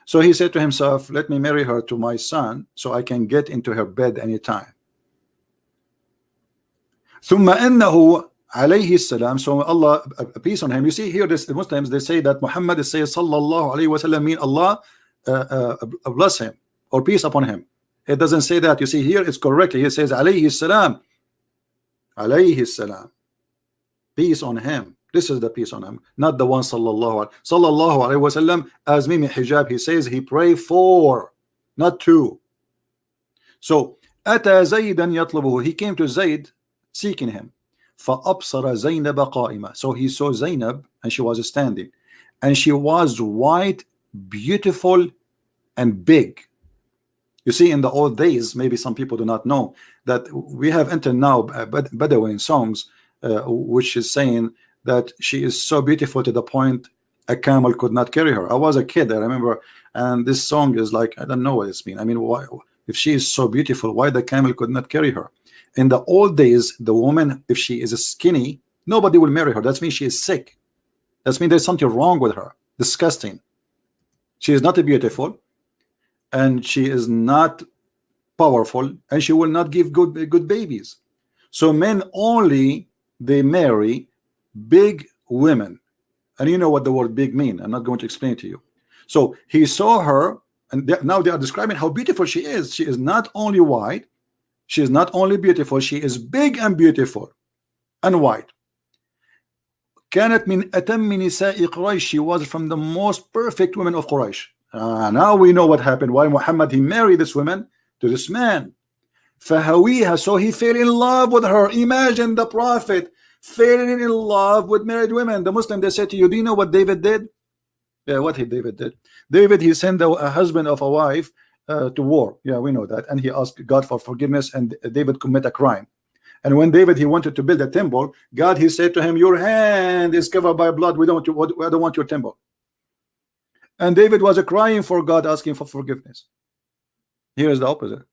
So he said to himself, let me marry her to my son so I can get into her bed anytime. ثم أنه عليه السلام, so Allah, peace on him. You see here, the Muslims, they say that Muhammad says sallallahu alayhi wasallam, mean Allah bless him or peace upon him. It doesn't say that. You see here, it's correctly, he says alayhi salam, peace on him. This is the peace on him, not the one sallallahu alayhi wasallam. As Mimi hijab, he says he pray for, not to. So ata Zaydan yatlubuhu, he came to Zayd seeking him. فأبصر زينب قائمة, so he saw Zainab and she was standing. and she was white, beautiful, and big. You see, in the old days, maybe some people do not know that we have entered now Bedouin songs, which is saying that she is so beautiful to the point a camel could not carry her. I was a kid, I remember, and this song is like, I don't know what it's mean. I mean, why, if she is so beautiful, why the camel could not carry her? In the old days, the woman, if she is skinny, nobody will marry her. That means she is sick. That means there's something wrong with her. Disgusting. She is not beautiful, and she is not powerful, and she will not give good babies. So men only, they marry big women. And you know what the word big mean. I'm not going to explain it to you. So he saw her, and now they are describing how beautiful she is. She is not only white, she is not only beautiful, she is big and beautiful and white. كانت من أتم نساء قريش. She was from the most perfect women of Quraysh. Now we know what happened. Why Muhammad, he married this woman to this man. فهويها, so he fell in love with her. Imagine the Prophet falling in love with married women. The Muslim, they say to you, do you know what David did? Yeah, what David did? David, he sent a husband of a wife to war. Yeah, we know that. And he asked God for forgiveness, and David commit a crime. And when David, he wanted to build a temple, God, he said to him, your hand is covered by blood. We don't want your temple. And David was crying for God, asking for forgiveness. Here is the opposite.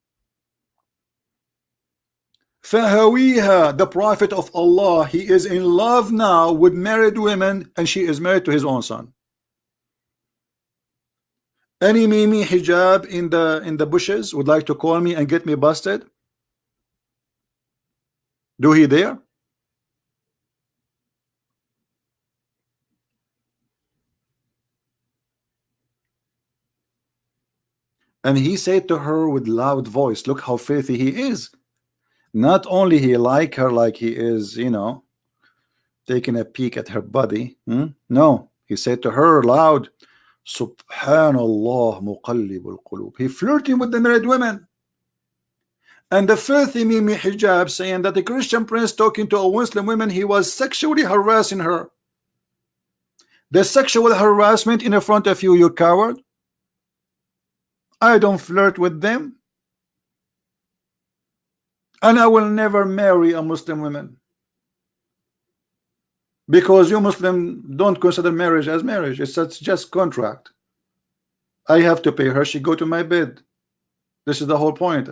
فهويها, the prophet of Allah, he is in love now with married women, and she is married to his own son. Any Mimi hijab in the bushes would like to call me and get me busted? Do he dare? And he said to her with loud voice, look how filthy he is. Not only he like her like he is, you know, taking a peek at her body. No, he said to her loud, Subhanallah muqallibul qulub. He flirting with the married women. And the filthy Mimi hijab saying that the Christian prince talking to a Muslim woman, he was sexually harassing her. The sexual harassment in front of you, you coward. I don't flirt with them. And I will never marry a Muslim woman, because you Muslim don't consider marriage as marriage. It's just contract. I have to pay her, she go to my bed. This is the whole point.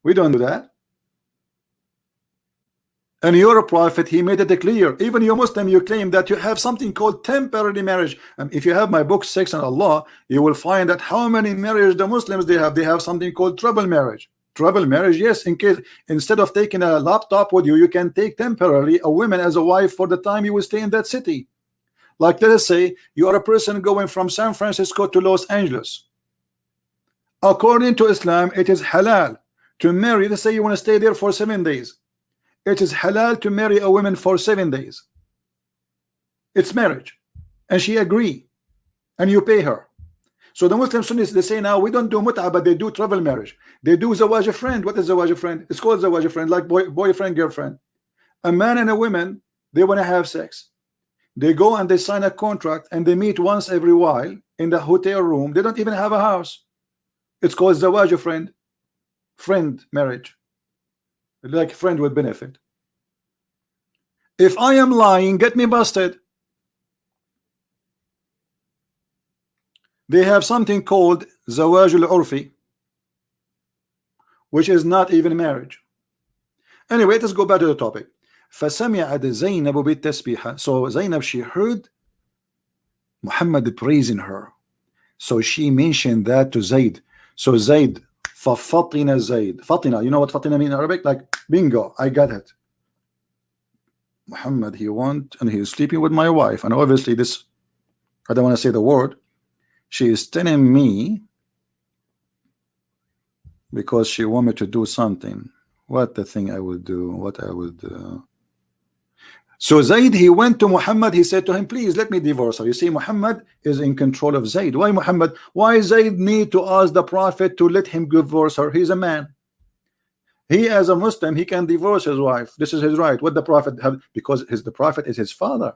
We don't do that. And your prophet, he made it clear. Even you Muslim, you claim that you have something called temporary marriage. And if you have my book 6 on Allah, you will find that how many marriages the Muslims they have something called trouble marriage. Trouble marriage, yes, in case instead of taking a laptop with you, you can take temporarily a woman as a wife for the time you will stay in that city. Like, let us say you are a person going from San Francisco to Los Angeles. According to Islam, it is halal to marry. Let's say you want to stay there for 7 days. It is halal to marry a woman for 7 days. It's marriage, and she agree, and you pay her. So the Muslim Sunnis, they say now we don't do mut'a, but they do travel marriage. They do zawaj friend. What is zawaj friend? It's called zawaj friend, like boyfriend, girlfriend. A man and a woman, they want to have sex. They go and they sign a contract, and they meet once every while in the hotel room. They don't even have a house. It's called zawaj friend, friend marriage, like friend with benefit. If I am lying, get me busted. They have something called zawaj al-urfi, which is not even marriage. Anyway, let's go back to the topic. فَسَمِعَتْ زَيْنَبُ بِالتَّسْبِيحَ. So Zainab, she heard Muhammad praising her. So she mentioned that to Zayd. So Zayd, فَفَطِنَ Zayd. Fatina, you know what Fatina mean in Arabic? Like, bingo, I got it. Muhammad, he went and he's sleeping with my wife. And obviously this, I don't want to say the word. She is telling me because she want me to do something. What the thing I will do, what I will do. So Zayd, he went to Muhammad, he said to him, please let me divorce her. You see, Muhammad is in control of Zayd. Why Muhammad? Why Zayd need to ask the Prophet to let him divorce her? He's a man. He as a Muslim, he can divorce his wife. This is his right. What the Prophet have, because the Prophet is his father.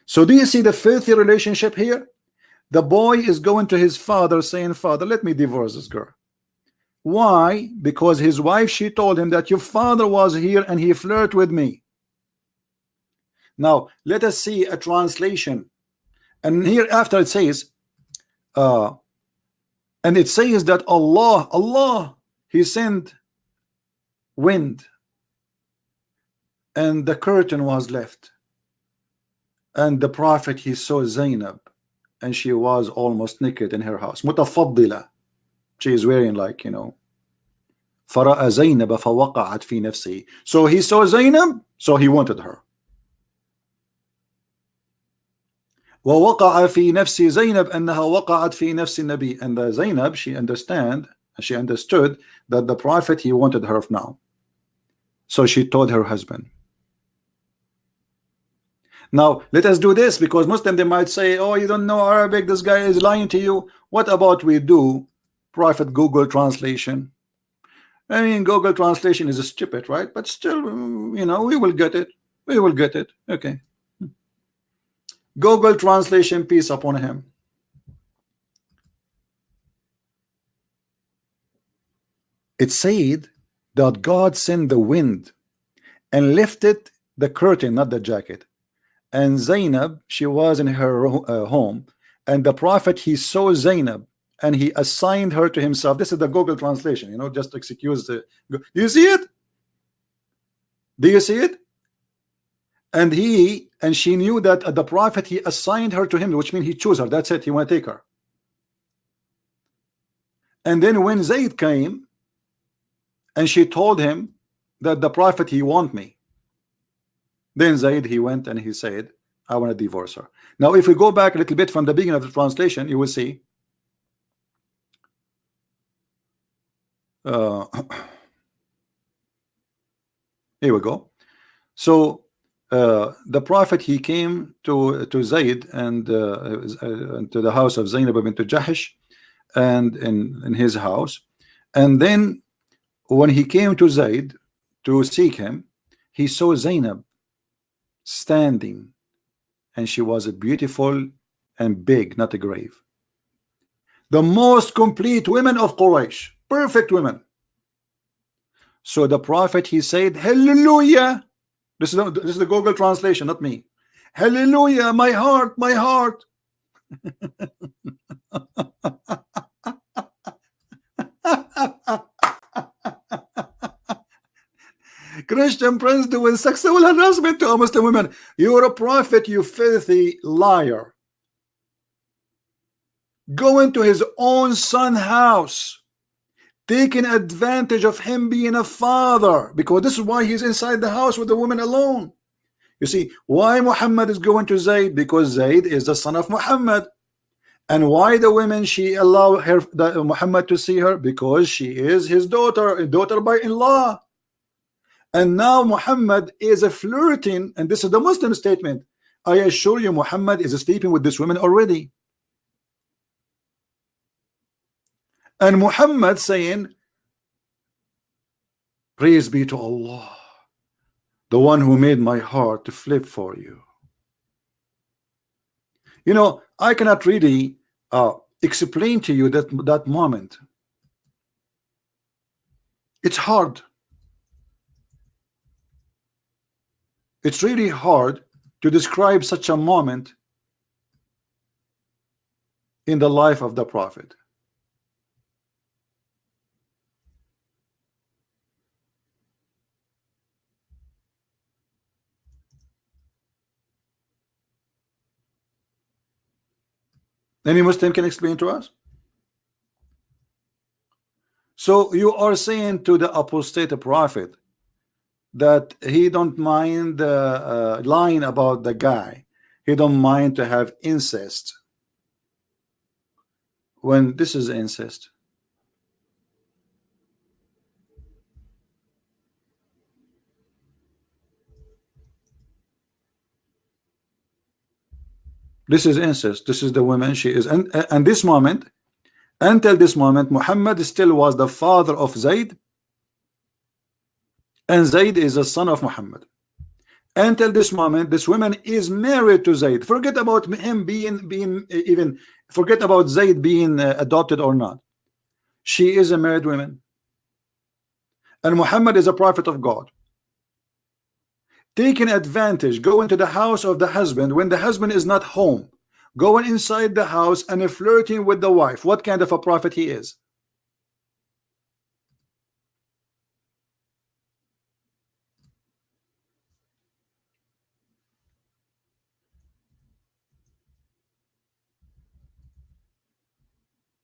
So do you see the filthy relationship here? The boy is going to his father saying, father, let me divorce this girl. Why? Because his wife, she told him that your father was here and he flirted with me. Now let us see a translation. And here after it says, and it says that Allah, he sent wind and the curtain was left, and the prophet, he saw Zainab and she was almost naked in her house, mutafaddila, she is wearing, like, you know, فرأى زينب فوقعت في نفسه. So he saw Zainab, so he wanted her. ووقع في نفس زينب أنها وقعت في نفس النبي. And the Zainab, she understood that the prophet, he wanted her now. So she told her husband. Now let us do this, because Muslim, they might say, oh, you don't know Arabic, this guy is lying to you. What about we do Prophet Google translation? I mean, Google translation is stupid, right? But still, you know, we will get it. We will get it. Okay. Google translation, peace upon him. It said that God sent the wind and lifted the curtain, not the jacket. And Zainab, she was in her home, and the prophet, he saw Zainab and he assigned her to himself. This is the Google translation, you know, just excuse the. Do you see it? Do you see it? And she knew that the prophet, he assigned her to him, which means he chose her. That's it. He want to take her. And then when Zayd came and she told him that the prophet, he want me, then Zayd, he went and he said, I want to divorce her. Now if we go back a little bit from the beginning of the translation, you will see here we go. So the prophet, he came to Zayd and to the house of Zainab bint Jahsh, and in his house. And then when he came to Zayd to seek him, he saw Zainab standing, and she was a beautiful and big, not a grave. The most complete women of Quraysh, perfect women. So the prophet, he said, hallelujah. This is the Google translation, not me. Hallelujah, my heart, my heart. Christian prince doing sexual harassment to Muslim women. You're a prophet, you filthy liar. Going to his own son's house, taking advantage of him being a father, because this is why he's inside the house with the woman alone. You see why Muhammad is going to Zayd? Because Zayd is the son of Muhammad. And why the women, she allowed her, Muhammad, to see her? Because she is his daughter, a daughter by in-law. And now Muhammad is a flirting, and this is the Muslim statement. I assure you, Muhammad is sleeping with this woman already. And Muhammad saying, praise be to Allah, the one who made my heart to flip for you. You know, I cannot really explain to you that moment. It's hard. It's really hard to describe such a moment in the life of the prophet. Any Muslim can explain to us? So you are saying to the apostate prophet that he don't mind lying about the guy, he don't mind to have incest, when this is incest. This is incest. This is the woman, she is, and this moment, until this moment, Muhammad still was the father of Zayd, and Zayd is the son of Muhammad. Until this moment, this woman is married to Zayd. Forget about him being even, forget about Zayd being adopted or not. She is a married woman. And Muhammad is a prophet of God. Taking advantage, going to the house of the husband when the husband is not home, going inside the house and flirting with the wife. What kind of a prophet he is?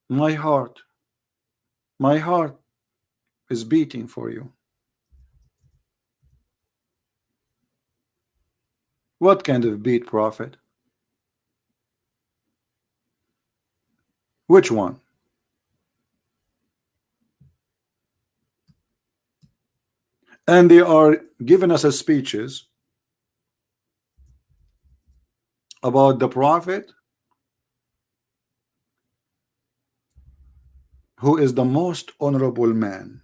My heart is beating for you. What kind of beat prophet? Which one? And they are giving us a speeches about the prophet who is the most honorable man.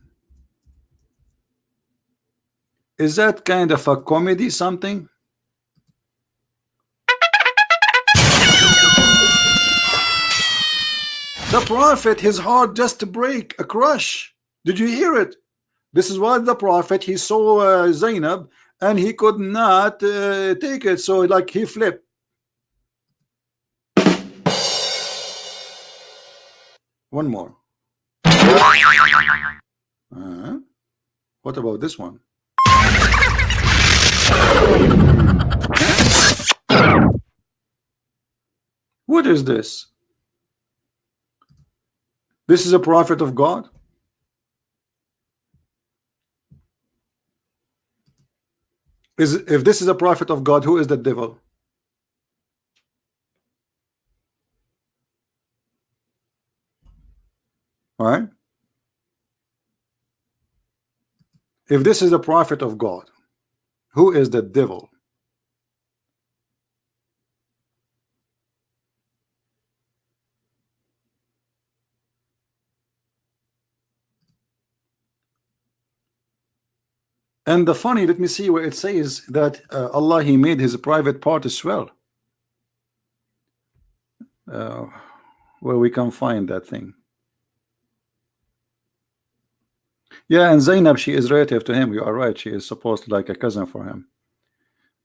Is that kind of a comedy something? The prophet, his heart just to break, a crush. Did you hear it? This is what the prophet, he saw Zainab and he could not take it, so like he flipped. One more. What about this one? What is this? This is a prophet of God? If this is a prophet of God, who is the devil? All right? If this is a prophet of God, who is the devil? And the funny, let me see where it says that Allah, he made his private part as well. Where we can find that thing. Yeah, and Zainab, she is relative to him. You are right. She is supposed to like a cousin for him.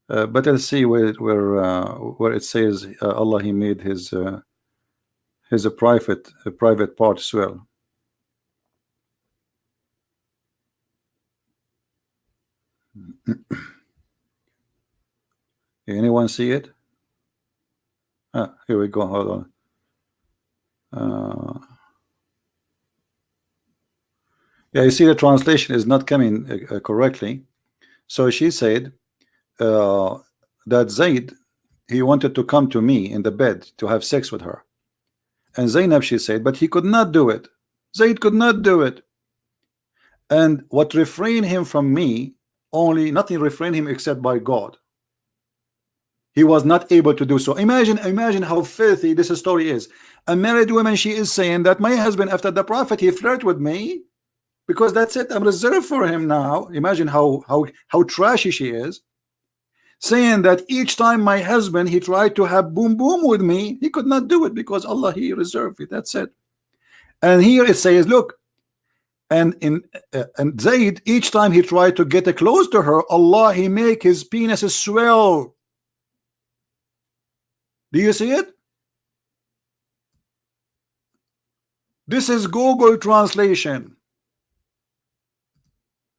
But let's see where it says Allah, he made his a private part as well. Anyone see it? Here we go. Hold on. Yeah, you see the translation is not coming correctly. So she said that Zayd, he wanted to come to me in the bed to have sex with her. And Zainab, she said, but he could not do it. Zayd could not do it. And what refrained him from me, only nothing refrained him except by God. He was not able to do so. Imagine how filthy this story is. A married woman, she is saying that my husband, after the prophet, he flirted with me because that's it, I'm reserved for him now. Imagine how trashy she is, saying that each time my husband, he tried to have boom boom with me, he could not do it because Allah, he reserved it. That's it. And here it says, look, and Zayd, each time he tried to get close to her, Allah, he make his penis swell. Do you see it? This is Google translation.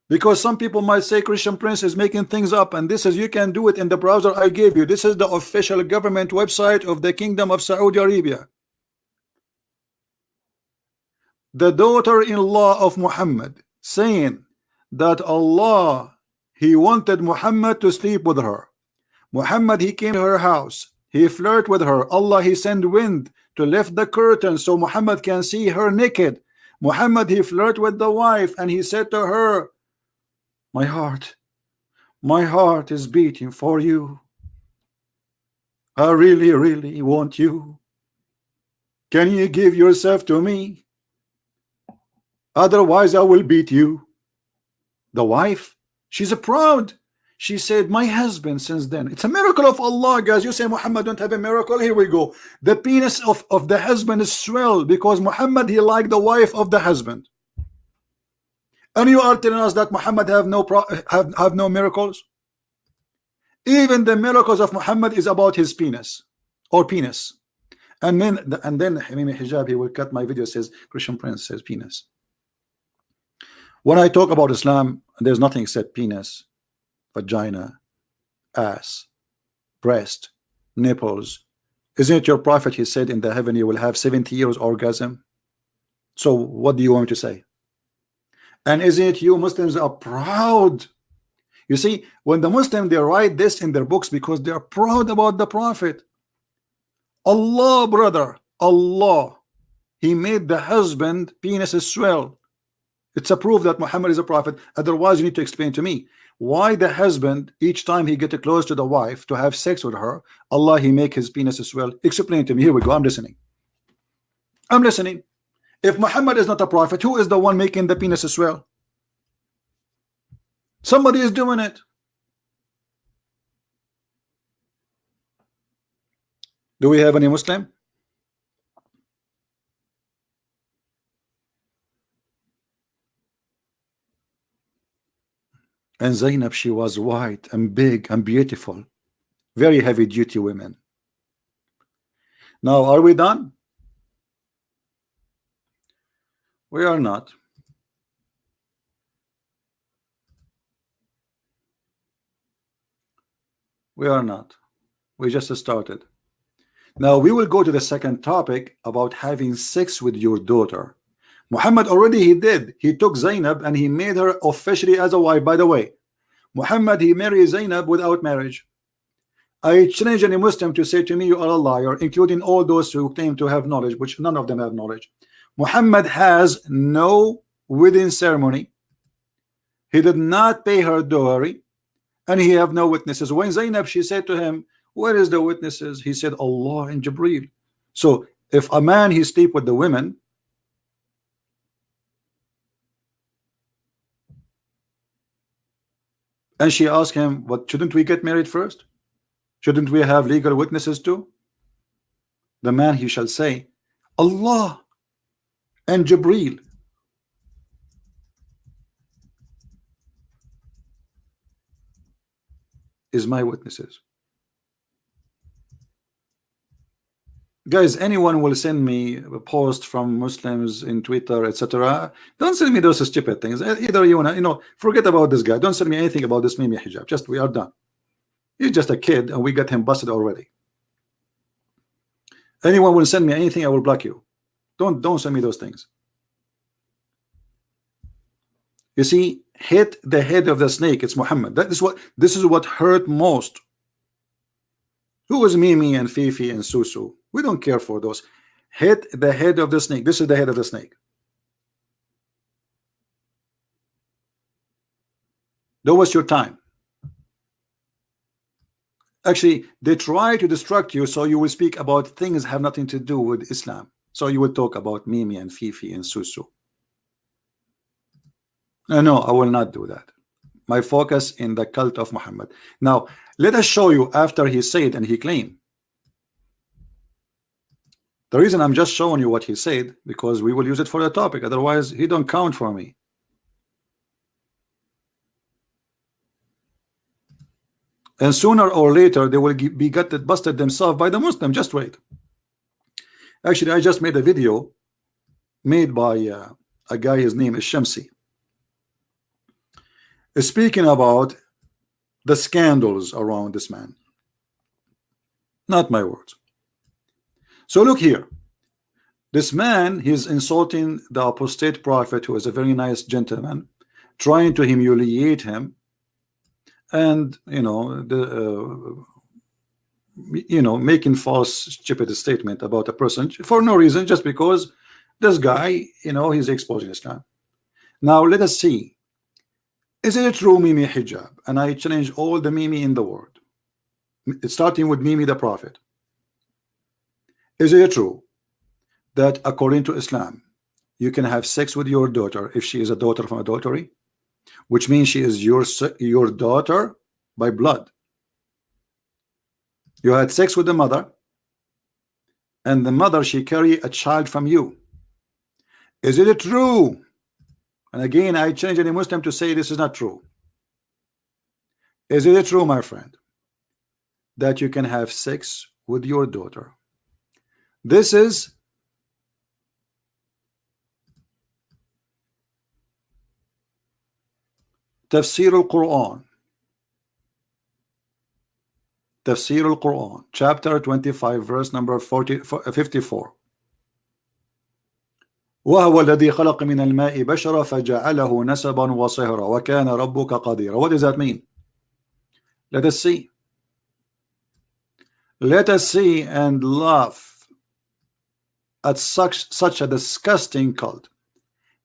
Because some people might say Christian Prince is making things up, and this is, you can do it in the browser I gave you. This is the official government website of the Kingdom of Saudi Arabia. The daughter-in-law of Muhammad saying that Allah, he wanted Muhammad to sleep with her. Muhammad, he came to her house. He flirted with her. Allah, he sent wind to lift the curtain so Muhammad can see her naked. Muhammad, he flirted with the wife and he said to her, my heart is beating for you. I really, really want you. Can you give yourself to me? Otherwise I will beat you. The wife, she's proud. She said, my husband since then. It's a miracle of Allah, guys. You say Muhammad don't have a miracle. Here we go. The penis of the husband is swelled because Muhammad, he liked the wife of the husband. And you are telling us that Muhammad have no miracles? Even the miracles of Muhammad is about his penis or penis. And then Hamimi Hijab, he will cut my video, says Christian Prince says penis. When I talk about Islam, there's nothing except penis, vagina, ass, breast, nipples. Isn't it your prophet, he said in the heaven you will have 70 years orgasm? So what do you want me to say? And isn't it you Muslims are proud? You see, when the Muslims, they write this in their books because they are proud about the prophet. Allah, brother, Allah, he made the husband penis swell. It's a proof that Muhammad is a prophet. Otherwise, you need to explain to me why the husband, each time he get close to the wife to have sex with her, Allah, he make his penis swell. Explain to me. Here we go. I'm listening. I'm listening. If Muhammad is not a prophet, who is the one making the penis swell? Somebody is doing it. Do we have any Muslim? And Zainab, she was white and big and beautiful, very heavy duty women. Now, are we done? We are not. We are not. We just started. Now we will go to the second topic about having sex with your daughter. Muhammad already he did. He took Zainab and he made her officially as a wife. By the way, Muhammad, he married Zainab without marriage. I challenge any Muslim to say to me you are a liar, including all those who claim to have knowledge, which none of them have knowledge. Muhammad has no wedding ceremony. He did not pay her dowry, and he have no witnesses. When Zainab, she said to him, where is the witnesses? He said, Allah and Jibreel. So if a man he sleep with the women, and she asked him, what, shouldn't we get married first? Shouldn't we have legal witnesses too? The man, he shall say, Allah and Jibreel. Is my witnesses. Guys, anyone will send me a post from Muslims in Twitter, etc. Don't send me those stupid things. Either you wanna, forget about this guy. Don't send me anything about this Mimi hijab. Just we are done. He's just a kid, and we got him busted already. Anyone will send me anything, I will block you. Don't send me those things. You see, hit the head of the snake. It's Muhammad. This is what hurt most. Who is Mimi and Fifi and Susu? We don't care for those. Hit the head of the snake. This is the head of the snake. Don't waste your time. Actually, they try to distract you so you will speak about things that have nothing to do with Islam. So you will talk about Mimi and Fifi and Susu. No, I will not do that. My focus in the cult of Muhammad. Now, let us show you after he said and he claimed. The reason I'm just showing you what he said, because we will use it for the topic. Otherwise, he don't count for me. And sooner or later, they will be busted themselves by the Muslim. Just wait. Actually, I just made a video made by a guy, his name is Shamsi, speaking about the scandals around this man. Not my words. So look here. This man, he's insulting the apostate prophet, who is a very nice gentleman, trying to humiliate him, and making false, stupid statement about a person for no reason, just because this guy, he's exposing Islam. Now let us see. Is it true, Mimi hijab? And I challenge all the Mimi in the world, starting with Mimi the prophet. Is it true that according to Islam, you can have sex with your daughter if she is a daughter from adultery, which means she is your daughter by blood. You had sex with the mother, and the mother, she carried a child from you. Is it true? And again, I challenge any Muslim to say this is not true. Is it true, my friend, that you can have sex with your daughter? This is Tafsir al-Quran. Tafsir al-Quran, chapter 25, verse number 54. وهو الذي خلق من الماء بشرا فجعله نسبا وصهرا وكان ربك قديرا. What does that mean? Let us see. Let us see and laugh at such a disgusting cult,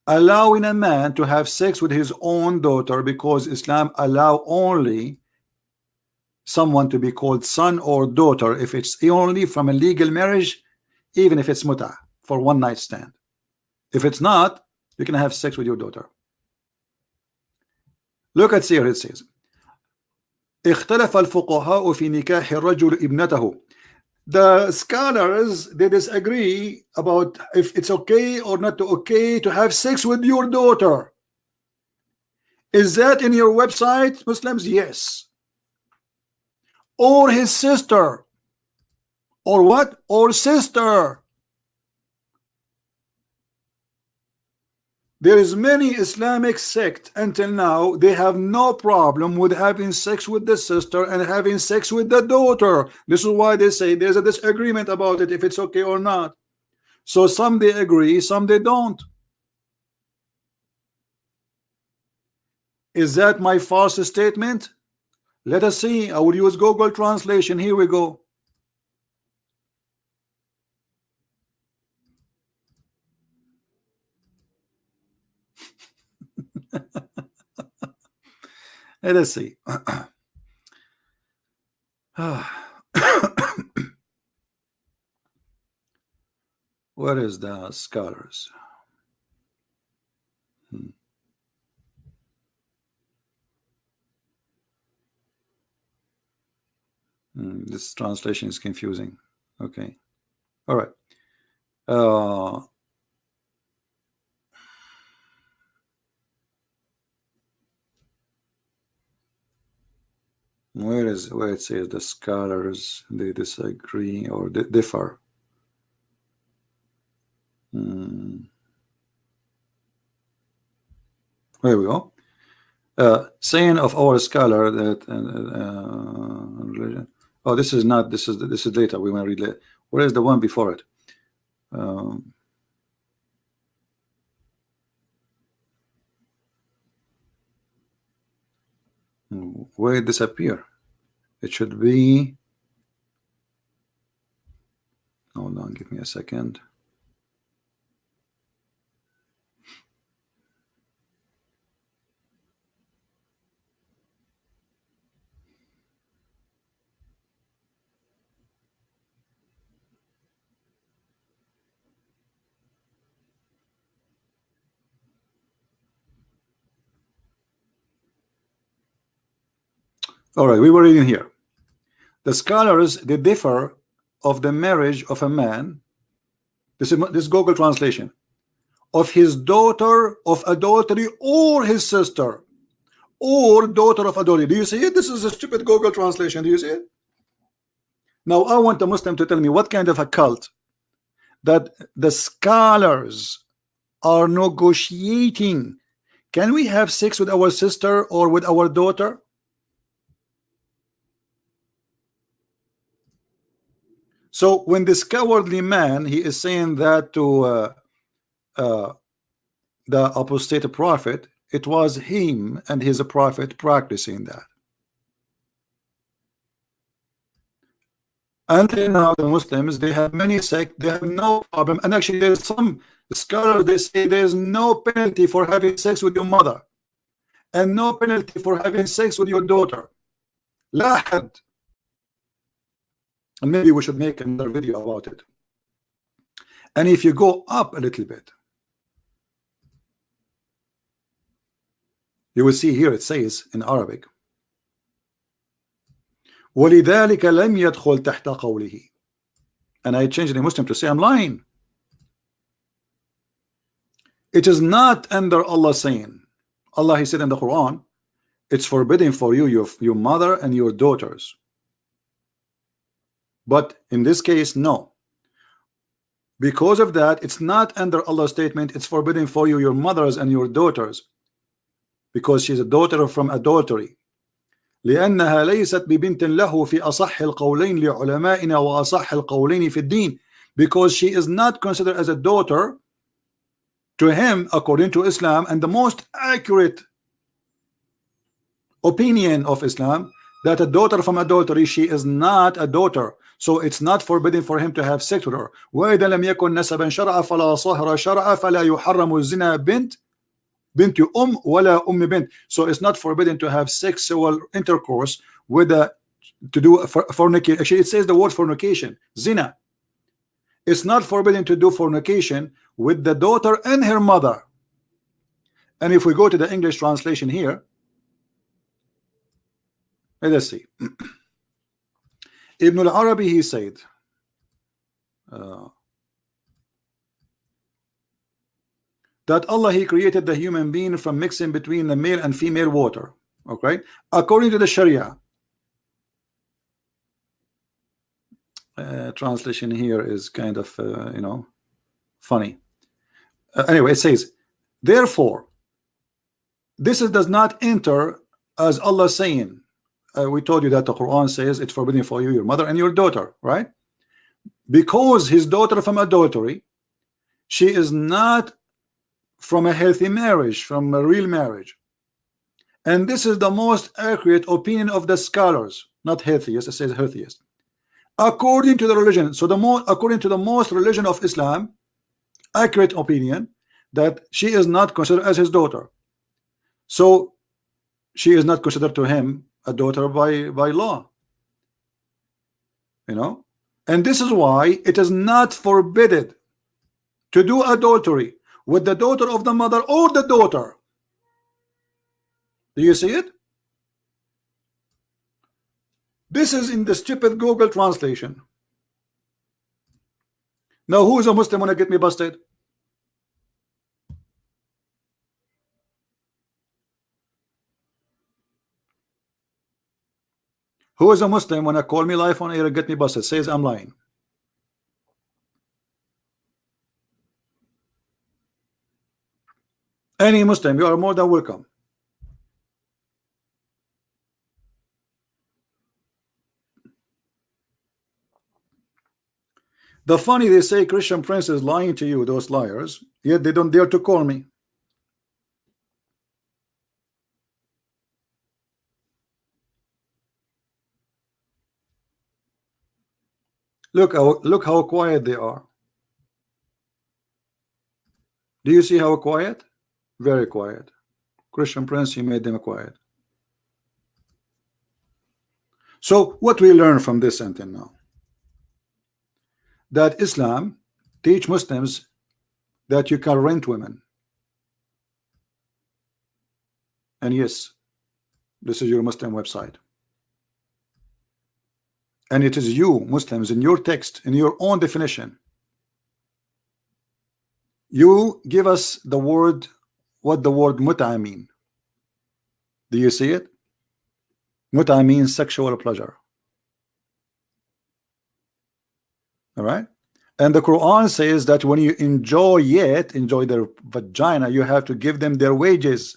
allowing a man to have sex with his own daughter, because Islam allow only someone to be called son or daughter if it's only from a legal marriage, even if it's muta, for one night stand. If it's not, you can have sex with your daughter. Look at here, it says اختلف الفقهاء في نكاح الرجل ابنته. The scholars, they disagree about if it's okay or not okay to have sex with your daughter. Is that in your website, Muslims? Yes. Or his sister, or what? Or sister. There is many Islamic sect until now, they have no problem with having sex with the sister and having sex with the daughter. This is why they say there's a disagreement about it, if it's okay or not. So some they agree, some they don't. Is that my false statement? Let us see. I will use Google translation. Here we go. Let us see. What is the scholars? This translation is confusing. Okay. All right. Where it says the scholars, they disagree or differ. There we go. Saying of our scholar that religion. Oh, this is not. This is later. We want to read later. Where is the one before it? Where it disappear? It should be. Hold on, give me a second. All right, we were reading here. The scholars, they differ of the marriage of a man. This is Google translation. Of his daughter of adultery or his sister, or daughter of adultery. Do you see it? This is a stupid Google translation. Do you see it? Now I want a Muslim to tell me what kind of a cult that the scholars are negotiating. Can we have sex with our sister or with our daughter? So when this cowardly man, he is saying that to the apostate prophet, it was him and his prophet practicing that. Until now, the Muslims, they have many sects, they have no problem. And actually, there's some scholars, they say there's no penalty for having sex with your mother, and no penalty for having sex with your daughter. La had. And maybe we should make another video about it. And if you go up a little bit, you will see here it says in Arabic, وَلِذَلِكَ لَمْ يَدْخُلْ تَحْتَ قَوْلِهِ. And I changed the Muslim to say I'm lying. It is not under Allah saying. Allah, He said in the Quran, it's forbidden for you, your mother and your daughters. But in this case, no. Because of that, it's not under Allah's statement, it's forbidden for you, your mothers and your daughters, because she's a daughter from adultery. لأنها ليست ببنت له في أصح القولين لعلمائنا وأصح القولين في الدين. Because she is not considered as a daughter to him according to Islam, and the most accurate opinion of Islam, that a daughter from adultery, she is not a daughter, so it's not forbidden for him to have sex with her. وإذا لم يكن نسبا شرعا فلا صهر شرعا فلا يحرم الزنا بنت ولا بنت. So it's not forbidden to have sexual intercourse with a, to do fornication. Actually, it says the word fornication, zina. It's not forbidden to do fornication with the daughter and her mother. And if we go to the English translation here, let us see. Ibn al-Arabi, he said, that Allah, He created the human being from mixing between the male and female water. Okay, according to the Sharia. Translation here is kind of you know, funny. Anyway, it says, therefore, this does not enter as Allah saying. We told you that the Quran says it's forbidden for you, your mother and your daughter, right? Because his daughter from adultery, she is not from a healthy marriage, from a real marriage. And this is the most accurate opinion of the scholars, not healthiest, it says healthiest. According to the religion, so according to the most religion of Islam, accurate opinion, that she is not considered as his daughter. So she is not considered to him a daughter by law. You know, and this is why it is not forbidden to do adultery with the daughter of the mother or the daughter. Do you see it? This is in the stupid Google translation. Now, who is a Muslim wanna get me busted? Who is a Muslim wanna call me live on air and get me busted? Says I'm lying. Any Muslim, you are more than welcome. The funny, they say Christian Prince is lying to you, those liars, yet they don't dare to call me. Look how quiet they are. Do you see how quiet? Very quiet. Christian Prince, he made them quiet. So what we learn from this sentence now? That Islam teach Muslims that you can rent women. And yes, this is your Muslim website. And it is you, Muslims, in your text, in your own definition, you give us the word, what the word mut'a mean. Do you see it? Mut'a means sexual pleasure. All right, and the Quran says that when you enjoy their vagina, you have to give them their wages.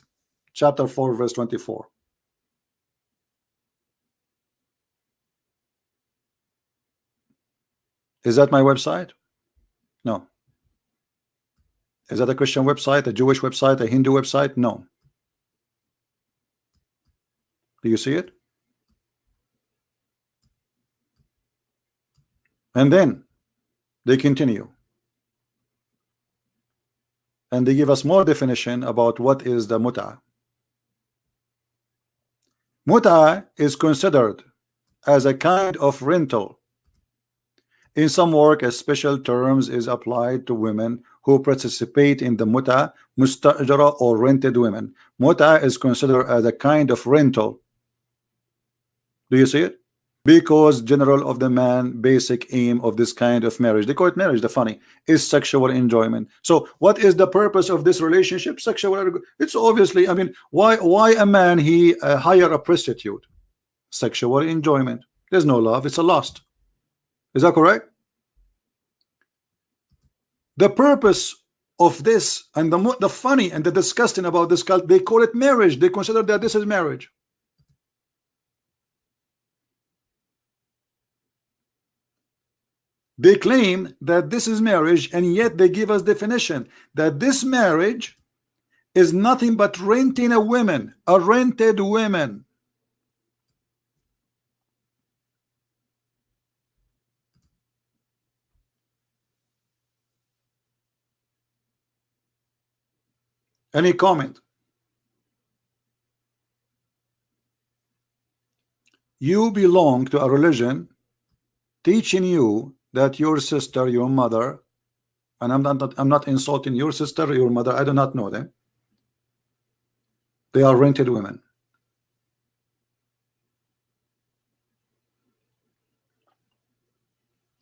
Chapter 4 verse 24. Is that my website? No. Is that a Christian website, a Jewish website, a Hindu website? No. Do you see it? And then they continue and they give us more definition about what is the mut'a. Mut'a is considered as a kind of rental. In some work, a special terms is applied to women who participate in the mut'a, mustajara, or rented women. Mut'a is considered as a kind of rental. Do you see it? Because general of the man, basic aim of this kind of marriage, they call it marriage, the funny, is sexual enjoyment. So what is the purpose of this relationship? Sexual. It's obviously, I mean, why a man he hire a prostitute? Sexual enjoyment. There's no love, it's a lust. Is that correct? The purpose of this, and the funny and the disgusting about this cult, they call it marriage. They consider that this is marriage. They claim that this is marriage, and yet they give us definition that this marriage is nothing but renting a woman, a rented woman. Any comment? You belong to a religion teaching you that your sister, your mother, and I'm not insulting your sister or your mother, I do not know them, they are rented women.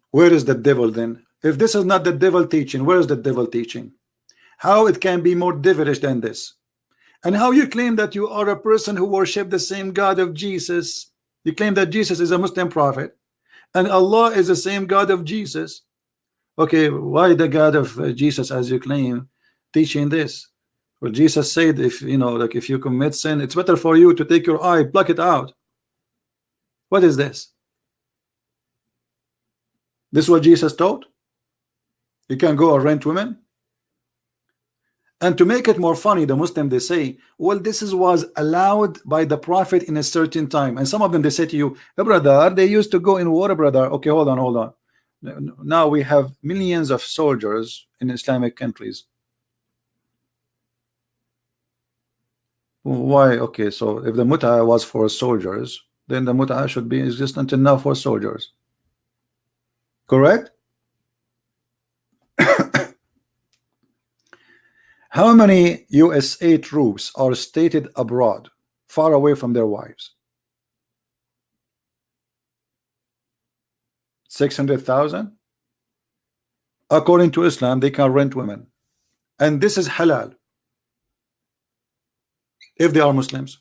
Where is the devil then? If this is not the devil teaching, where is the devil teaching? How it can be more devilish than this? And how you claim that you are a person who worship the same God of Jesus? You claim that Jesus is a Muslim prophet and Allah is the same God of Jesus. Okay, why the God of Jesus, as you claim, teaching this? Well, Jesus said, if you know, like if you commit sin, it's better for you to take your eye, pluck it out. What is this? This is what Jesus taught? You can go and rent women? And to make it more funny, the Muslim, they say, well, this was allowed by the Prophet in a certain time. And some of them, they say to you, hey, brother, they used to go in war, brother. Okay, hold on. Now we have millions of soldiers in Islamic countries. Why? Okay, so if the mut'a was for soldiers, then the mut'a should be existent now for soldiers. Correct? How many USA troops are stationed abroad, far away from their wives? 600,000? According to Islam, they can rent women. And this is halal if they are Muslims.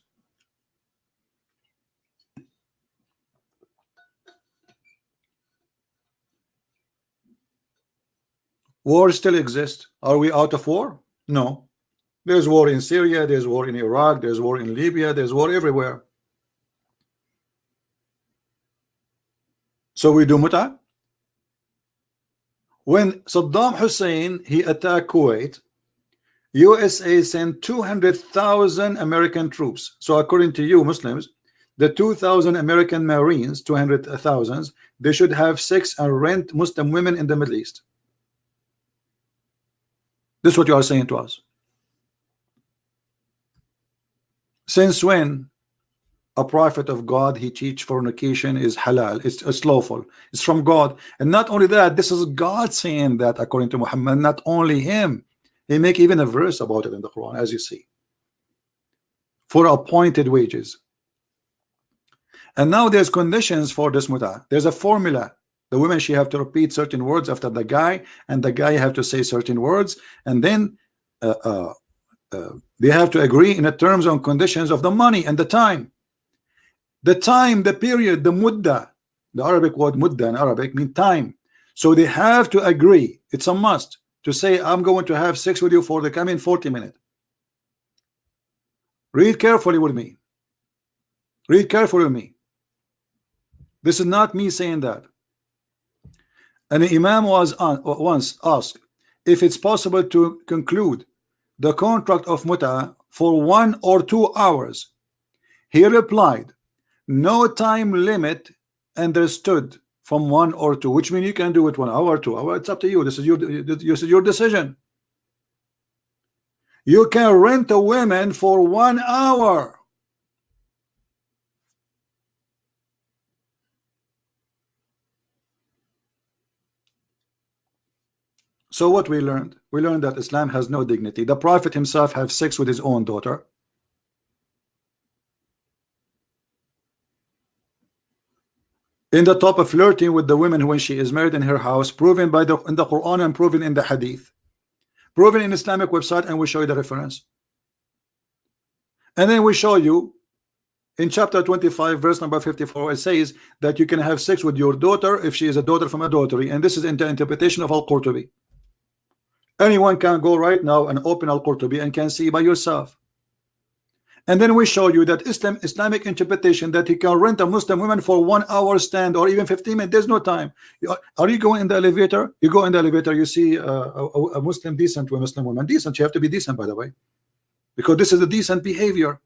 War still exists. Are we out of war? No. There's war in Syria, there's war in Iraq, there's war in Libya, there's war everywhere. So we do mut'a. When Saddam Hussein he attacked Kuwait, USA sent 200,000 American troops. So according to you Muslims, the 2,000 American Marines, 200,000, they should have sex and rent Muslim women in the Middle East. This is what you are saying to us. Since when a prophet of God he teach fornication is halal, it's lawful, it's from God? And not only that, this is God saying that according to Muhammad, not only him. He make even a verse about it in the Quran, as you see, for appointed wages. And now there's conditions for this mut'ah. There's a formula. The women, she have to repeat certain words after the guy, and the guy have to say certain words, and then they have to agree in the terms and conditions of the money and the time. The time, the period, the mudda, the Arabic word mudda in Arabic means time. So they have to agree. It's a must to say, I'm going to have sex with you for the coming 40 minutes. Read carefully with me. Read carefully with me. This is not me saying that. And the Imam was once asked if it's possible to conclude the contract of mut'ah for 1 or 2 hours. He replied, no time limit understood from 1 or 2, which means you can do it 1 hour, 2 hours. It's up to you. This is your decision. You can rent a woman for 1 hour. So what we learned? We learned that Islam has no dignity. The Prophet himself have sex with his own daughter. in the top of flirting with the women when she is married in her house, proven by in the Quran and proven in the Hadith, proven in Islamic website, and we show you the reference. And then we show you in chapter 25 verse number 54, it says that you can have sex with your daughter if she is a daughter from adultery, and this is in the interpretation of Al-Qurtubi. Anyone can go right now and open Al-Qurtubi and can see by yourself. And then we show you that Islamic interpretation that he can rent a Muslim woman for 1 hour stand or even 15 minutes. There's no time. Are you going in the elevator? You go in the elevator, you see a Muslim decent to a Muslim woman. Decent, you have to be decent, by the way, because this is a decent behavior.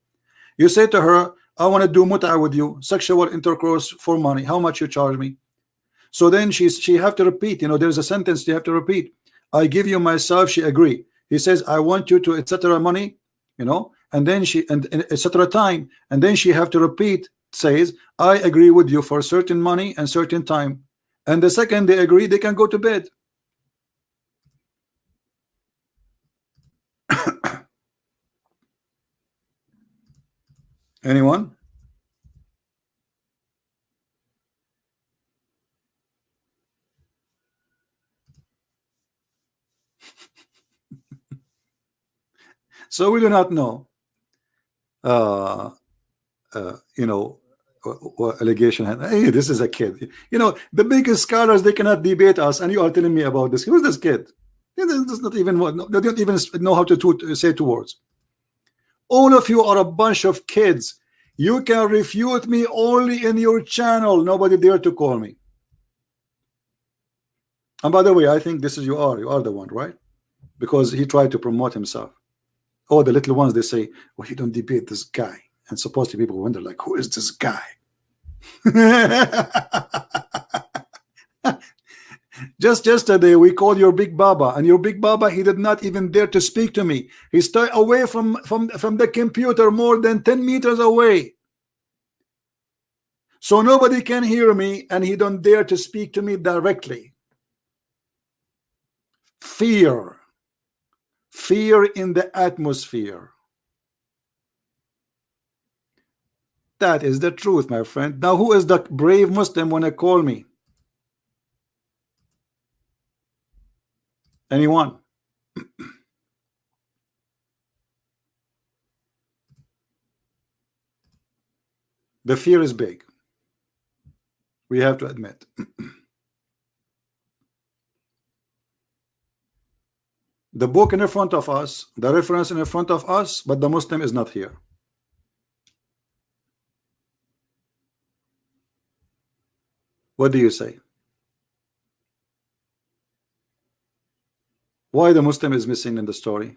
You say to her, I want to do mut'a with you, sexual intercourse for money. How much you charge me? So then she have to repeat, you know, there's a sentence you have to repeat. I give you myself, she agree. He says, I want you to etc. money, you know, and then she and etc. time, and then she have to repeat, says, I agree with you for certain money and certain time. And the second they agree, they can go to bed. Anyone? So we do not know, you know, what allegation. Hey, this is a kid. You know, the biggest scholars, they cannot debate us, and you are telling me about this. Who's this kid? They don't even know how to say 2 words. All of you are a bunch of kids. You can refute me only in your channel. Nobody dare to call me. And by the way, I think this is you are the one, right? Because he tried to promote himself. Oh, the little ones, they say, well, you don't debate this guy. And supposedly people wonder, like, who is this guy? Just yesterday we called your big baba, and your big baba, he did not even dare to speak to me. He stayed away from the computer, more than 10 meters away, so nobody can hear me, and he don't dare to speak to me directly. Fear in the atmosphere. That is the truth, my friend. Now who is the brave Muslim when they call me? Anyone? The fear is big, we have to admit. The book in front of us, the reference in front of us, but the Muslim is not here. What do you say? Why the Muslim is missing in the story?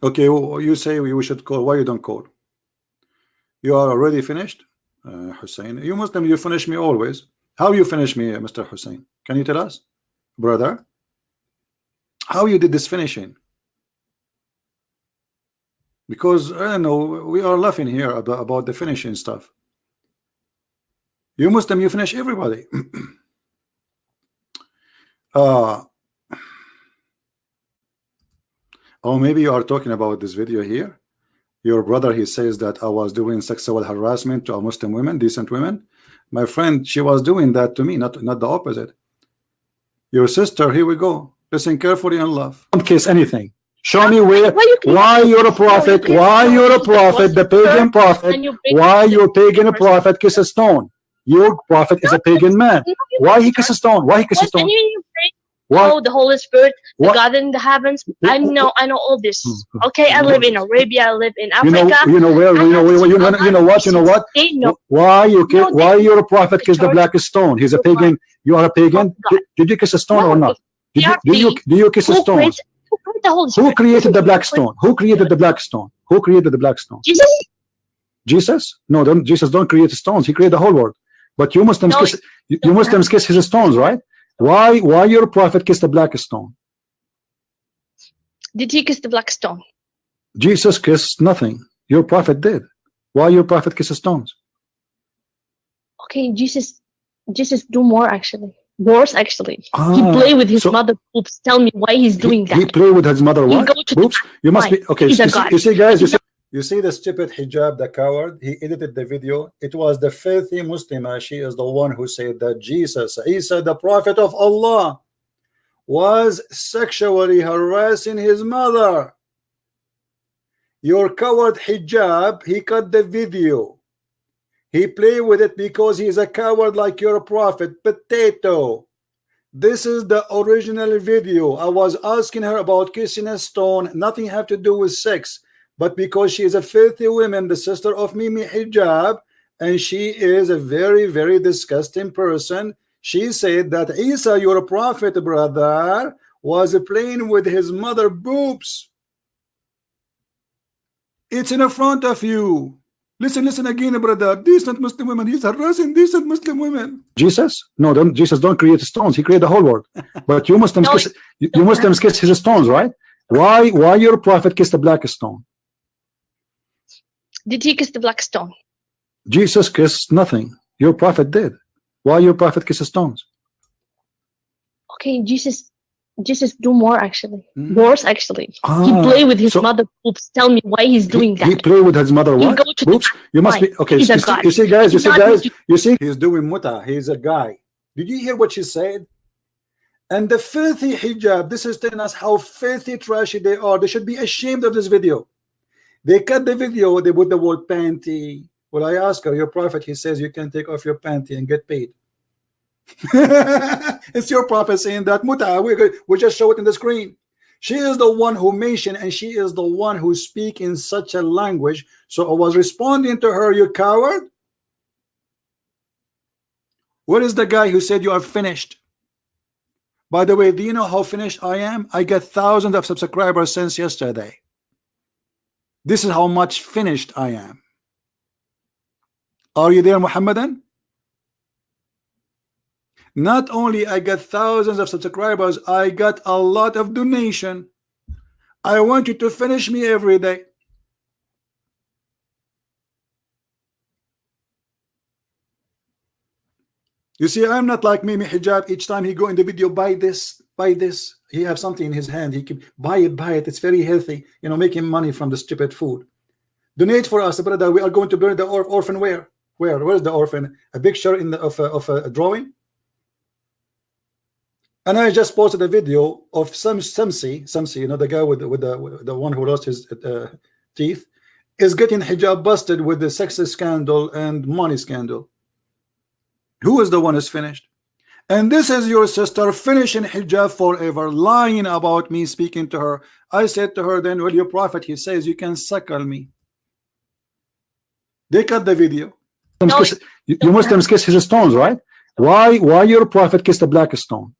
Okay, you say we should call. Why you don't call? You are already finished, Hussein. You Muslim, you finish me always. How you finish me, Mr. Hussein? Can you tell us, brother? How you did this finishing? Because I don't know, we are laughing here about the finishing stuff. You Muslim, you finish everybody. Oh, maybe you are talking about this video here. Your brother, he says that I was doing sexual harassment to a Muslim women, decent women. My friend, she was doing that to me, not the opposite. Your sister, here we go. Listen carefully and love. Don't kiss anything. Show me why you're a prophet, why you're a prophet, the pagan prophet, why your pagan prophet kiss a stone. Your prophet is a pagan man. Why he kiss a stone? Why he kiss a stone? Oh, the Holy Spirit, the God in the heavens. I know all this. Okay, I live in Arabia. I live in Africa. You know where? You know what? Why you're a prophet kiss the black stone? He's a pagan. You are a pagan. Did you kiss a stone or not? Do you kiss a stone? Who created the black stone? Who created the black stone? Who created the black stone? Jesus? No, Jesus don't create stones. He created the whole world. But you Muslims kiss his stones, right? Why your prophet kissed the black stone? Did he kiss the black stone? Jesus kissed nothing. Your prophet did. Why your prophet kisses stones? Okay, Jesus do more actually. Worse actually. He play with his mother boobs. Tell me why he's doing that. He play with his mother what? Boobs? You must be okay. You see guys, You see the stupid hijab, the coward, he edited the video. It was the filthy Muslima. She is the one who said that Jesus, Isa, the prophet of Allah, was sexually harassing his mother. Your coward hijab, he cut the video. He played with it because he's a coward like your prophet. Potato. This is the original video. I was asking her about kissing a stone. Nothing have to do with sex. But because she is a filthy woman, the sister of Mimi Hijab, and she is a very, very disgusting person, she said that Isa, your prophet brother, was playing with his mother boobs. It's in front of you. Listen again, brother. Decent Muslim women. He's harassing decent Muslim women. Jesus? No, Jesus don't create stones. He created the whole world. But you Muslims, you Muslims kiss his stones, right? Why your prophet kissed a black stone? Did he kiss the black stone? Jesus kissed nothing. Your prophet did. Why your prophet kisses stones? Okay, Jesus do more actually. Worse actually. He play with his mother boobs. Tell me why he's doing that. He play with his mother what? Boobs? You must be okay. You see guys, he's doing muta. He's a guy. Did you hear what she said? And the filthy hijab, this is telling us how filthy trashy they are. They should be ashamed of this video. They cut the video, they put the word panty. Well, I asked her, your prophet, he says you can take off your panty and get paid. It's your prophet saying that. Muta, we just show it in the screen. She is the one who mentioned, and she is the one who speak in such a language. So I was responding to her, you coward. Where is the guy who said you are finished? By the way, do you know how finished I am? I get thousands of subscribers since yesterday. This is how much finished I am. Are you there, Mohammedan? Not only I got thousands of subscribers, I got a lot of donation. I want you to finish me every day. You see, I'm not like Mimi Hijab. Each time he go in the video, buy this, buy this. He have something in his hand. He can buy it. It's very healthy. You know, making money from the stupid food. Donate for us, brother. We are going to burn the orphan. Where's the orphan? A picture in the of a drawing. And I just posted a video of Samsi, you know, the guy with the one who lost his teeth, is getting hijab busted with the sex scandal and money scandal. Who is the one who's finished? And this is your sister finishing hijab forever, lying about me, speaking to her. I said to her then, well, your prophet, he says you can suckle me. They cut the video. No, you Muslims kiss his stones, right? Why your prophet kissed a black stone?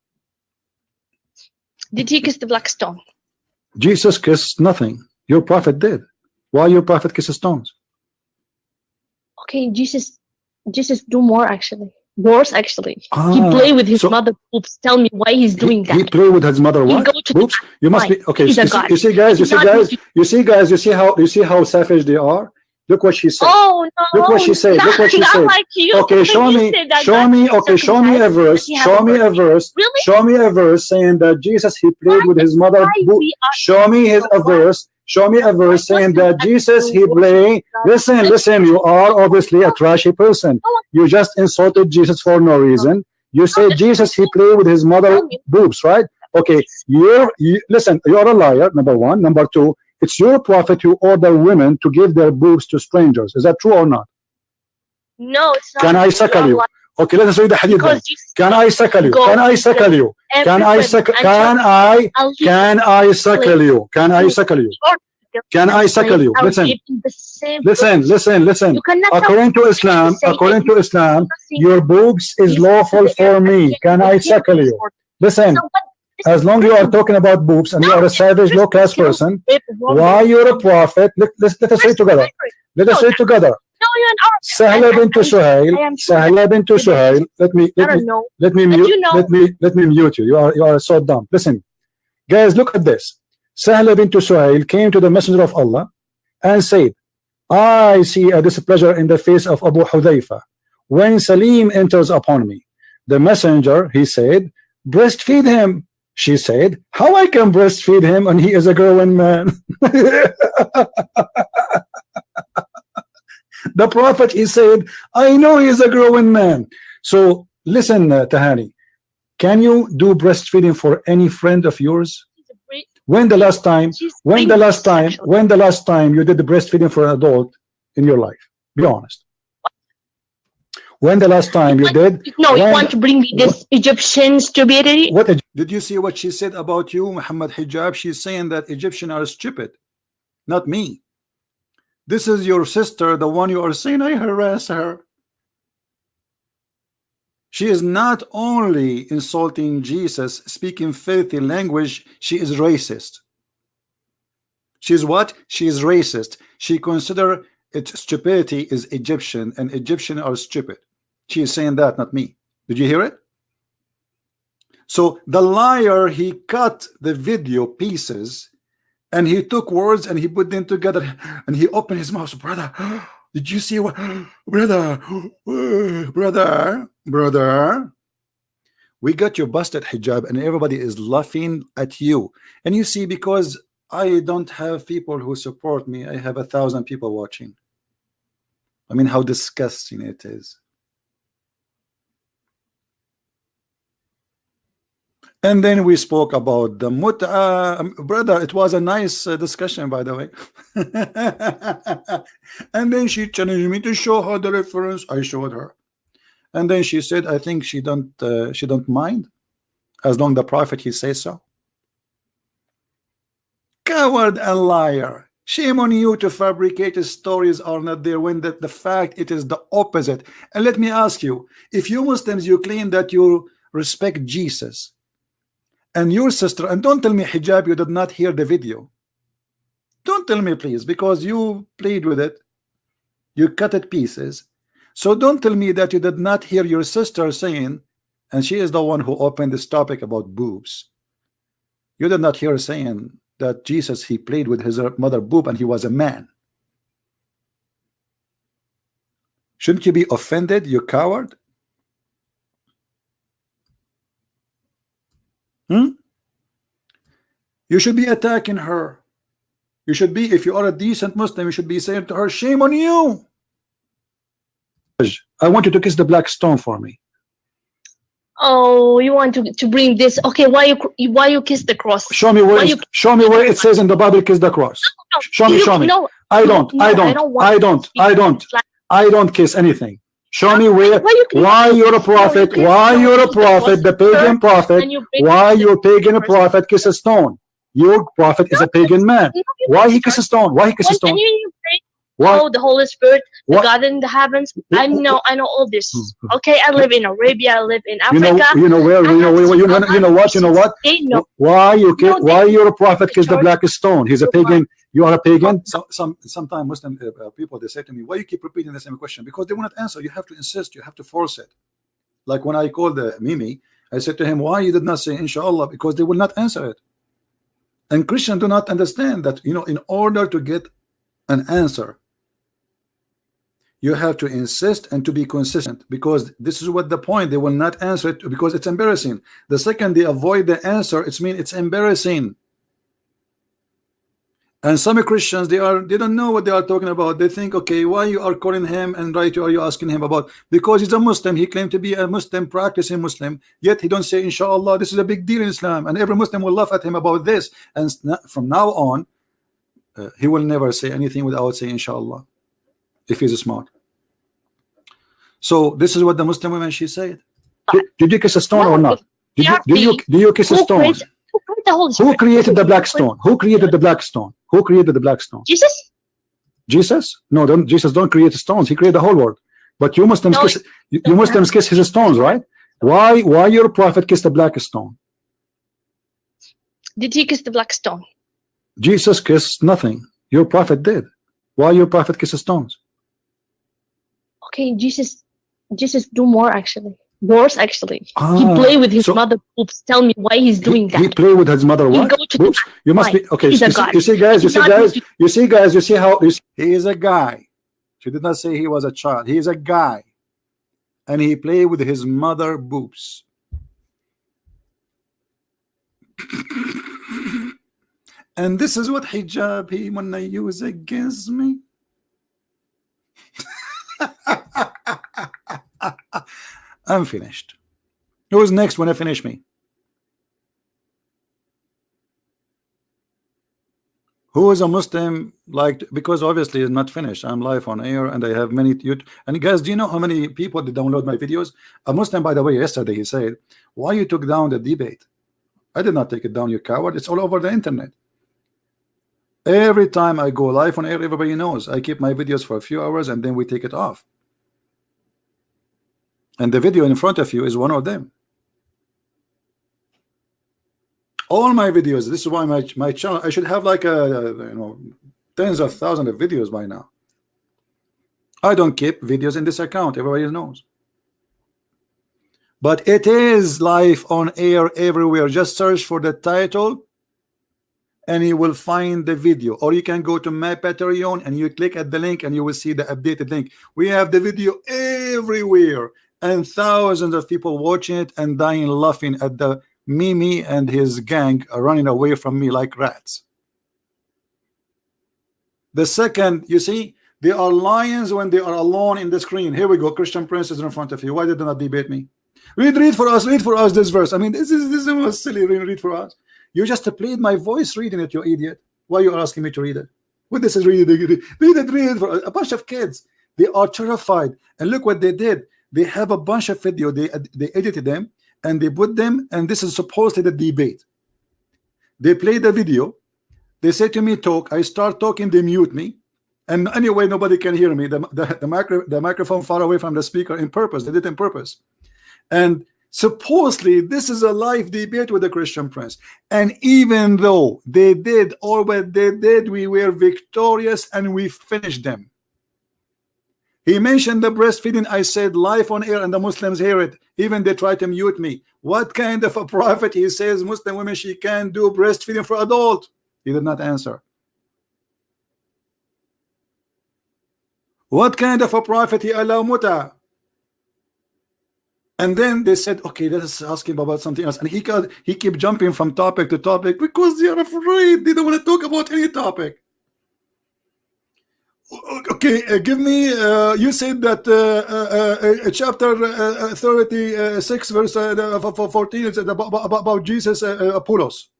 Did he kiss the black stone? Jesus kissed nothing. Your prophet did. Why your prophet kisses stones? Okay, Jesus do more actually. Worse actually. He play with his mother boobs. Tell me why he's doing that. He play with his mother what? Boobs? You must be okay. You see how savage they are. Look what she said. Oh no! Look what she said. Look what she said. Like you. Okay, show me a verse. Show me a verse. Really? Show me a verse saying that Jesus he played with his mother. Show me a verse. Show me a verse saying that Jesus he played. Listen. You are obviously a trashy person. You just insulted Jesus for no reason. You say Jesus he played with his mother boobs, right? Okay. Listen. You are a liar. Number one. Number two. It's your prophet who ordered women to give their boobs to strangers. Is that true or not? No, it's not. Can I suckle you? Okay, let us read the hadith then. Can I suckle you? Can I suckle you? Can I suckle you? Can I suckle you? Can I suckle you? Can I suckle you? Listen. According to Islam, your boobs is lawful for me. Can I suckle you? Listen. As long as you are talking about boobs and you are a savage, low-class person, why you're a prophet? Let us say it together. Let us say it together. Sahla bint Suhail. Let me mute you. You are so dumb. Listen, guys, look at this. Sahla bint Suhail came to the Messenger of Allah and said, I see a displeasure in the face of Abu Hudhayfa when Salim enters upon me. The messenger, he said, breastfeed him. She said, how I can breastfeed him and he is a growing man? The Prophet, he said, I know he's a growing man. So listen, Tahani, can you do breastfeeding for any friend of yours? When the last time you did the breastfeeding for an adult in your life? Be honest. When the last time you did? No, you want to bring me this Egyptian stupidity? What did you see what she said about you, Muhammad Hijab? She's saying that Egyptians are stupid, not me. This is your sister, the one you are saying I harass her. She is not only insulting Jesus, speaking filthy language, she is racist. She is what? She is racist. She consider its stupidity is Egyptian, and Egyptians are stupid. She is saying that, not me. Did you hear it? So the liar, he cut the video pieces and he took words and he put them together and he opened his mouth. Brother, did you see what? Brother, we got your busted hijab and everybody is laughing at you. And you see, because I don't have people who support me, I have 1,000 people watching. I mean, how disgusting it is. And then we spoke about the mut'a. Brother, it was a nice discussion, by the way. And then she challenged me to show her the reference. I showed her. And then she said, I think she don't mind, as long the Prophet he says so. Coward and liar. Shame on you to fabricate stories are not there when the fact it is the opposite. And let me ask you, if you Muslims, you claim that you respect Jesus and your sister, and don't tell me hijab, you did not hear the video. Don't tell me, please, because you played with it. You cut it pieces. So don't tell me that you did not hear your sister saying, and she is the one who opened this topic about boobs. You did not hear her saying that Jesus, he played with his mother boob and he was a man. Shouldn't you be offended, you coward? You should be attacking her. You should be, if you are a decent Muslim, you should be saying to her, shame on you. I want you to kiss the black stone for me. Oh, you want to bring this? Okay, why you kiss the cross? Show me where it says in the Bible, kiss the cross. Show me. No, I don't kiss anything. Show me where. Why you're a prophet? Why you're a prophet? The pagan prophet. Why your pagan prophet kiss a stone? Your prophet is a pagan man. Why he kiss a stone? Why he kiss a stone? Oh, the Holy Spirit, the God in the heavens. I know all this. Okay, I live in Arabia. I live in Africa. You know what? Why you're a prophet kiss the black stone? He's a pagan. You are a pagan. Sometimes Muslim people, they say to me, why you keep repeating the same question? Because they will not answer. You have to insist. You have to force it. Like when I called Mimi, I said to him, why you did not say inshallah? Because they will not answer it. And Christians do not understand that, in order to get an answer, you have to insist and to be consistent, because this is what the point. They will not answer it because it's embarrassing. The second they avoid the answer, it means it's embarrassing. And some Christians, they don't know what they are talking about. They think, okay, why you are calling him and are you asking him about? Because he's a Muslim. He claimed to be a Muslim, practicing Muslim, yet he don't say inshallah. This is a big deal in Islam, and every Muslim will laugh at him about this. And from now on, he will never say anything without saying inshallah, if he's smart. So this is what the Muslim woman, she said. Did you kiss a stone or not? Do you kiss a stone? Who created the black stone? Who created the black stone? Who created the black stone? Jesus? Jesus? No, Jesus don't create stones. He created the whole world. But you Muslims kiss his stones, right? Why your prophet kissed the black stone? Did he kiss the black stone? Jesus kissed nothing. Your prophet did. Why your prophet kisses stones? Okay, Jesus do more actually. Worse actually. He play with his mother boobs. Tell me why he's doing that. He play with his mother what? Boobs? You must be okay. You see guys, you see how he is a guy. She did not say he was a child. He is a guy. And he played with his mother boobs. And this is what hijab he wanna use against me. I'm finished. Who's next when I finish me? Who is a Muslim, like, because obviously it's not finished. I'm live on air and I have many YouTube. And guys, do you know how many people that download my videos? A Muslim, by the way, yesterday he said, why you took down the debate? I did not take it down, you coward. It's all over the internet. Every time I go live on air, everybody knows I keep my videos for a few hours and then we take it off. And the video in front of you is one of them. All my videos, this is why my channel, I should have like tens of thousands of videos by now. I don't keep videos in this account, everybody knows. But it is live on air everywhere. Just search for the title and you will find the video, or you can go to my Patreon and you click at the link and you will see the updated link. We have the video everywhere and thousands of people watching it and dying laughing at the Mimi and his gang are running away from me like rats. The second, you see, they are lions when they are alone in the screen. Here we go, Christian Prince is in front of you. Why did they not debate me? Read for us this verse. I mean, this was silly. Read for us. You just played my voice reading it, you idiot. Why you are asking me to read it? What this is read it for a bunch of kids. They are terrified. And look what they did. They have a bunch of video. They edited them and they put them, and this is supposedly the debate. They play the video. They say to me, talk. I start talking. They mute me. And anyway, nobody can hear me. The microphone far away from the speaker in purpose. They did it in purpose. And supposedly this is a live debate with the Christian Prince. And even though they did all what they did, we were victorious and we finished them. He mentioned the breastfeeding. I said live on air and the Muslims hear it. Even they try to mute me. What kind of a prophet? He says Muslim women, she can't do breastfeeding for adult. He did not answer. What kind of a prophet he allow muta? And then they said, okay, let us ask him about something else. And he kept jumping from topic to topic because they are afraid. They don't want to talk about any topic. Okay, give me, you said that chapter 36 verse 14 is about Jesus Apollos.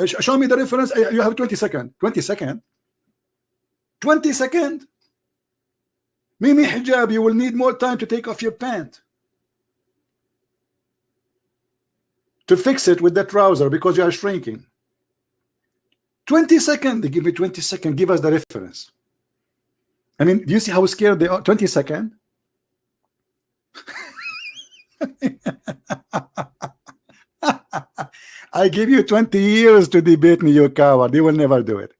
Show me the reference. You have 20 seconds. 20 seconds? 20 seconds? Mimi hijab, you will need more time to take off your pant. To fix it with the trouser because you are shrinking. 20 seconds. They give me 20 seconds. Give us the reference. I mean, do you see how scared they are? 20 seconds. I give you 20 years to debate me, you coward. You will never do it.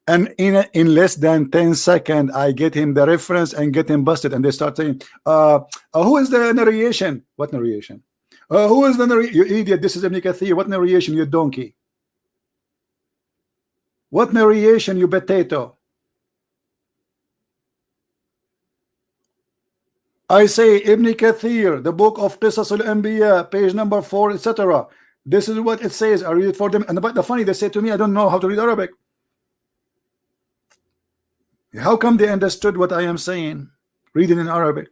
And in less than 10 seconds, I get him the reference and get him busted. And they start saying, who is the narration? What narration? Who is the narration? You idiot. This is Ibn Kathir. What narration, you donkey? What narration, you potato? I say Ibn Kathir, the book of Qisas al-Anbiya, page number 4, etc. This is what it says. I read it for them. And the funny, they say to me, I don't know how to read Arabic. How come they understood what I am saying? Reading in Arabic.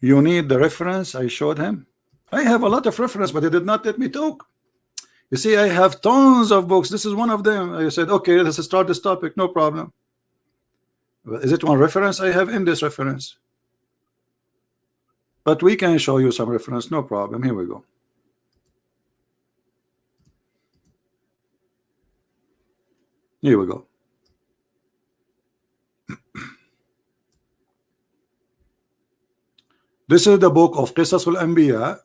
You need the reference I showed him. I have a lot of reference, but they did not let me talk. You see, I have tons of books. This is one of them. I said, okay, let's start this topic, no problem. But is it one reference? I have in this reference. But we can show you some reference, no problem. Here we go. Here we go. This is the book of Qisas al-Anbiya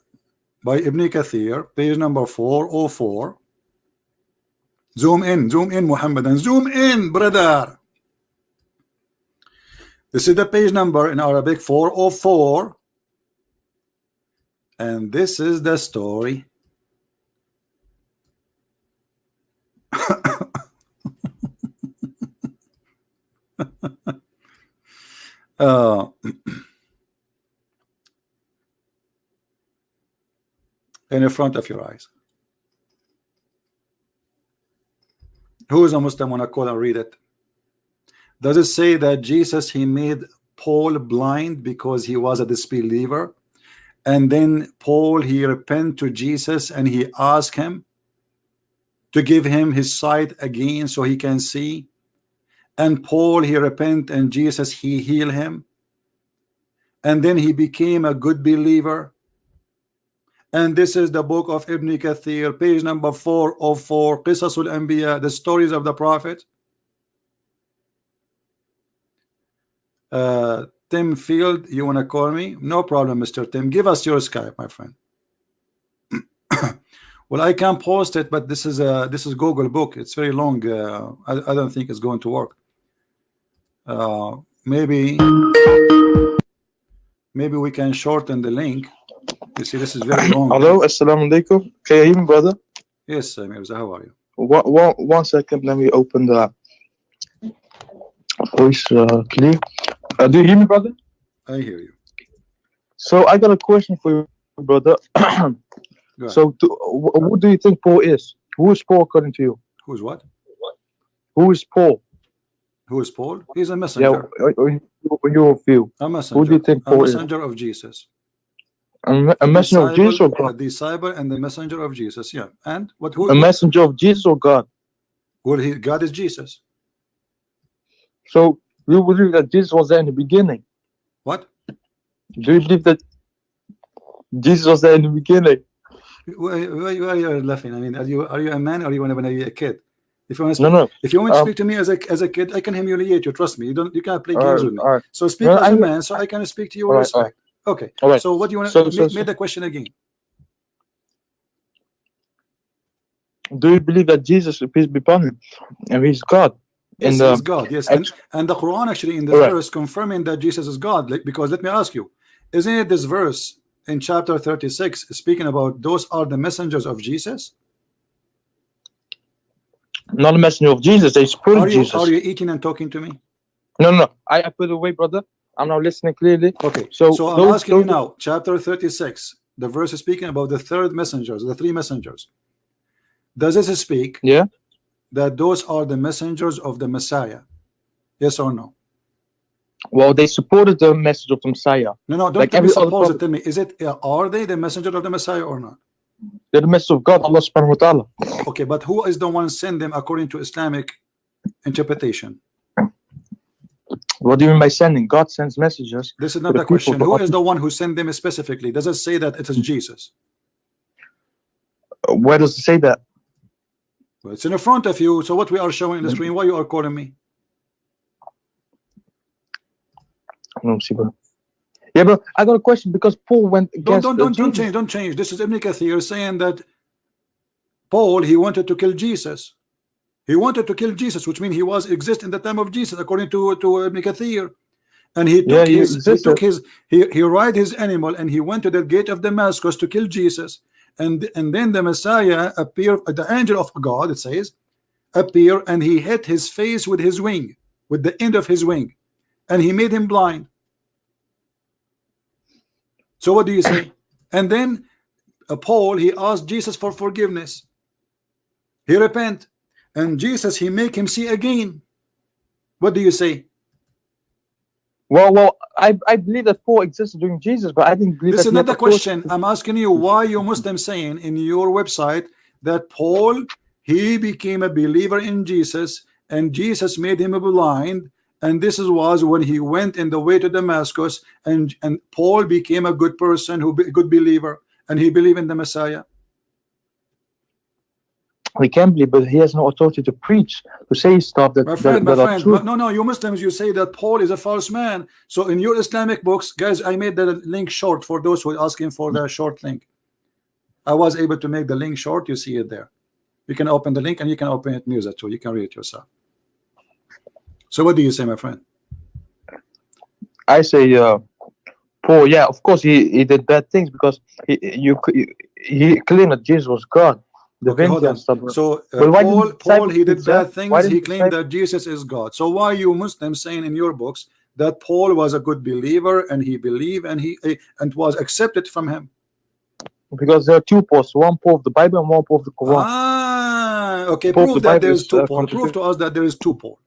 by Ibn Kathir, page number 404. Zoom in, Muhammad, and zoom in, brother. This is the page number in Arabic, 404. And this is the story. in front of your eyes. Who is a Muslim? Wanna call and read it? Does it say that Jesus, he made Paul blind because he was a disbeliever, and then Paul, he repented to Jesus and he asked him to give him his sight again so he can see, and Paul, he repented and Jesus, he healed him, and then he became a good believer? And this is the book of Ibn Kathir, page number 404, Qisasul Anbiya, the stories of the Prophet. Tim Field, you want to call me? No problem, Mr. Tim. Give us your Skype, my friend. Well, I can post it, but this is Google book. It's very long. I don't think it's going to work. Maybe we can shorten the link. You see, this is very long. Hello, assalamu alaikum. Can you hear me, brother? Yes, Mirza, how are you? One second, let me open the voice clear. Do you hear me, brother? I hear you. So I got a question for you, brother. So who do you think Paul is? Who is Paul according to you? Who's what? Who is Paul? Who is Paul? He's a messenger. Yeah, in your view. A messenger. Who do you think Paul is? A messenger of Jesus. A messenger of Jesus or God? A disciple and the messenger of Jesus. Yeah. And what? Who? A messenger of Jesus or God? Well, God is Jesus. So you believe that Jesus was there in the beginning? What? Do you believe that Jesus was there in the beginning? Why are you laughing? I mean, are you a man or you want to be a kid? If you want to speak, no. If you want to speak to me as a kid, I can humiliate you. Trust me. You can't play games with me. Right. So speak as a man, so I can speak to you with respect. Okay. Right. So what do you want to make the question again? Do you believe that Jesus, peace be upon him, and he's God? Yes, he's God. Yes, and the Quran actually in this verse confirming that Jesus is God. Because let me ask you, isn't it this verse in chapter 36 speaking about those are the messengers of Jesus? Not a messenger of Jesus. They supported Jesus. Are you eating and talking to me? No. I put it away, brother. I'm now listening clearly. Okay. So I'm asking you now, chapter 36, the verse is speaking about the third messengers, the three messengers. Does it speak? Yeah. That those are the messengers of the Messiah? Yes or no? Well, they supported the message of the Messiah. No, don't suppose it. Tell me, are they the messenger of the Messiah or not? They're the message of God, Allah subhanahu wa ta'ala. Okay, but who is the one send them according to Islamic interpretation? What do you mean by sending? God sends messages. This is not the question. Who is the one who sent them specifically? Does it say that it is Jesus? Where does it say that? Well, it's in front of you. So what we are showing on the screen, why you are calling me? No, see, bro. Yeah, bro. I got a question because Paul went against. Don't change. This is Ibn Kathir saying that Paul, he wanted to kill Jesus. He wanted to kill Jesus, which means he was exist in the time of Jesus, according to Ibn Kathir. And he took he ride his animal and he went to the gate of Damascus to kill Jesus. And then the Messiah appeared, the angel of God, it says, appeared, and he hit his face with his wing, with the end of his wing, and he made him blind. So what do you say? And then Paul, he asked Jesus for forgiveness. He repent, and Jesus, he make him see again. What do you say? Well, I believe that Paul existed during Jesus, but I didn't believe. This is not the question. I'm asking you, why you Muslims saying in your website that Paul, he became a believer in Jesus, and Jesus made him blind, and this was when he went in the way to Damascus, and Paul became a good person, good believer, and he believed in the Messiah. He can believe, but he has no authority to preach, to say stuff that, my friend, are true. No, you Muslims, you say that Paul is a false man. So in your Islamic books, guys, I made the link short for those who are asking for the short link. I was able to make the link short. You see it there. You can open the link and you can open it Musa too. You can read it yourself. So what do you say, my friend? I say Paul, yeah, of course he did bad things because he claimed that Jesus was God. Okay, hold on. So Paul, he did bad things. He claimed that Jesus is God. So why you Muslims saying in your books that Paul was a good believer and he believed and was accepted from him? Because there are two Pauls, one Paul of the Bible and one Paul of the Quran. Ah, okay. Paul of Prove the that Bible there is is, two Paul. Prove contradictory. to us that there is two Paul.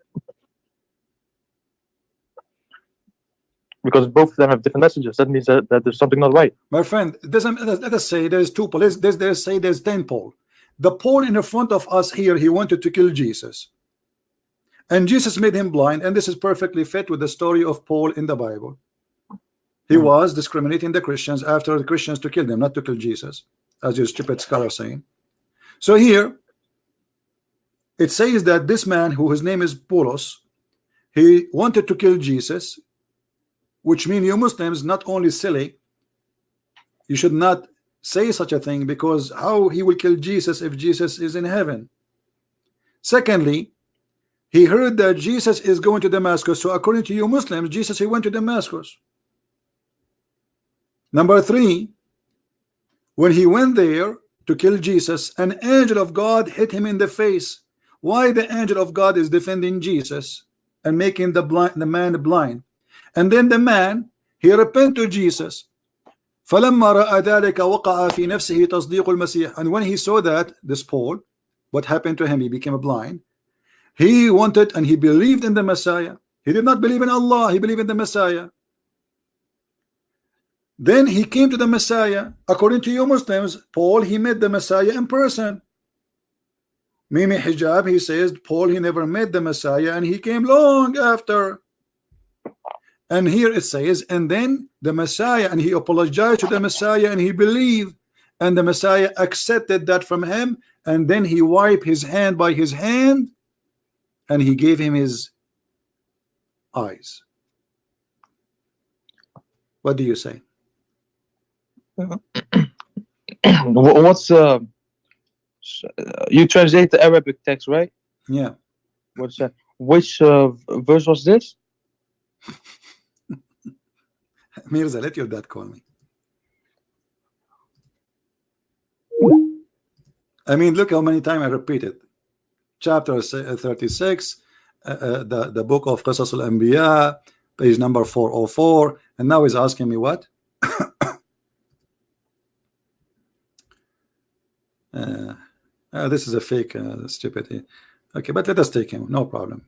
Because both of them have different messages. That means that there's something not right. My friend, it doesn't, let us say there's two Paul. Let's say there's 10 Paul. The Paul in the front of us here, he wanted to kill Jesus. And Jesus made him blind, and this is perfectly fit with the story of Paul in the Bible. He was discriminating the Christians after the Christians to kill them, not to kill Jesus, as your stupid scholar saying. So here, it says that this man, who his name is Paulos, he wanted to kill Jesus, which means you Muslims not only silly, you should not say such a thing, because how he will kill Jesus if Jesus is in heaven? Secondly, he heard that Jesus is going to Damascus, so according to you Muslims, Jesus, he went to Damascus. Number three, when he went there to kill Jesus, an angel of God hit him in the face. Why the angel of God is defending Jesus and making the man blind? And then the man, he repented to Jesus. فلما رأى ذلك وقع في نفسه تصديق المسيح. And when he saw that, this Paul, what happened to him? He became blind. He wanted and he believed in the Messiah. He did not believe in Allah, he believed in the Messiah. Then he came to the Messiah. According to you Muslims, Paul, he met the Messiah in person. Mimi Hijab, he says Paul, he never met the Messiah and he came long after. And here it says, and then the Messiah, and he apologized to the Messiah and he believed, and the Messiah accepted that from him, and then he wiped his hand by his hand and he gave him his eyes. What do you say? What's you translate the Arabic text, right? Yeah. What's that? Which verse was this? Mirza, let your dad call me. I mean, look how many times I repeat it. Chapter 36, the book of Qasas al-Anbiya, page number 404, and now he's asking me what? This is a fake stupidity. Okay, but let us take him, no problem.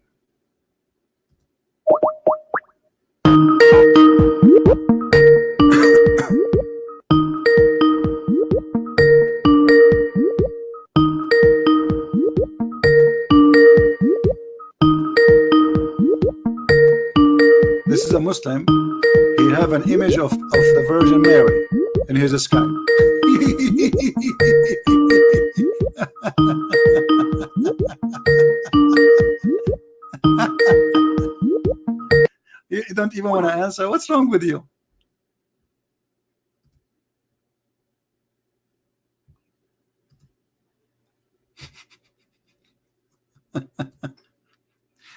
This is a Muslim. He have an image of the Virgin Mary in his sky. You don't even want to answer. What's wrong with you?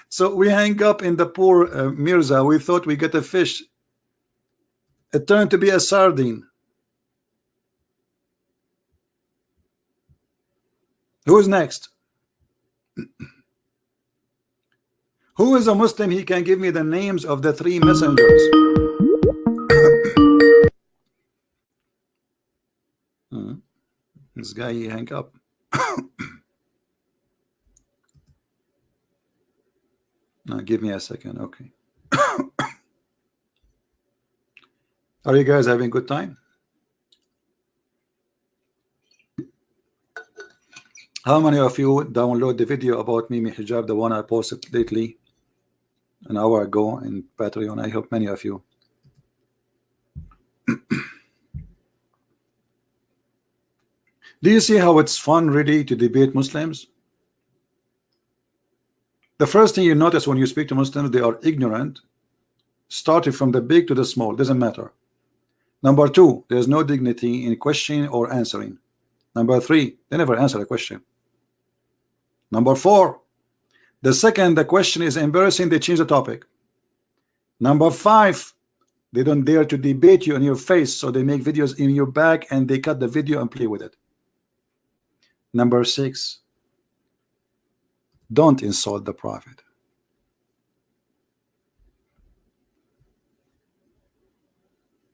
So we hang up in the poor Mirza. We thought we get a fish. It turned to be a sardine. Who's next? Who is a Muslim? He can give me the names of the three messengers. This guy, he hang up. Now give me a second. Okay. Are you guys having a good time? How many of you download the video about Mimi Hijab, the one I posted lately, an hour ago in Patreon? I hope many of you. Do you see how it's fun really to debate Muslims? The first thing you notice when you speak to Muslims, they are ignorant, starting from the big to the small, doesn't matter. Number two, there's no dignity in questioning or answering. Number three, they never answer a question. Number four, the second the question is embarrassing, they change the topic. Number five, they don't dare to debate you in your face, so they make videos in your back and they cut the video and play with it. Number six, don't insult the Prophet.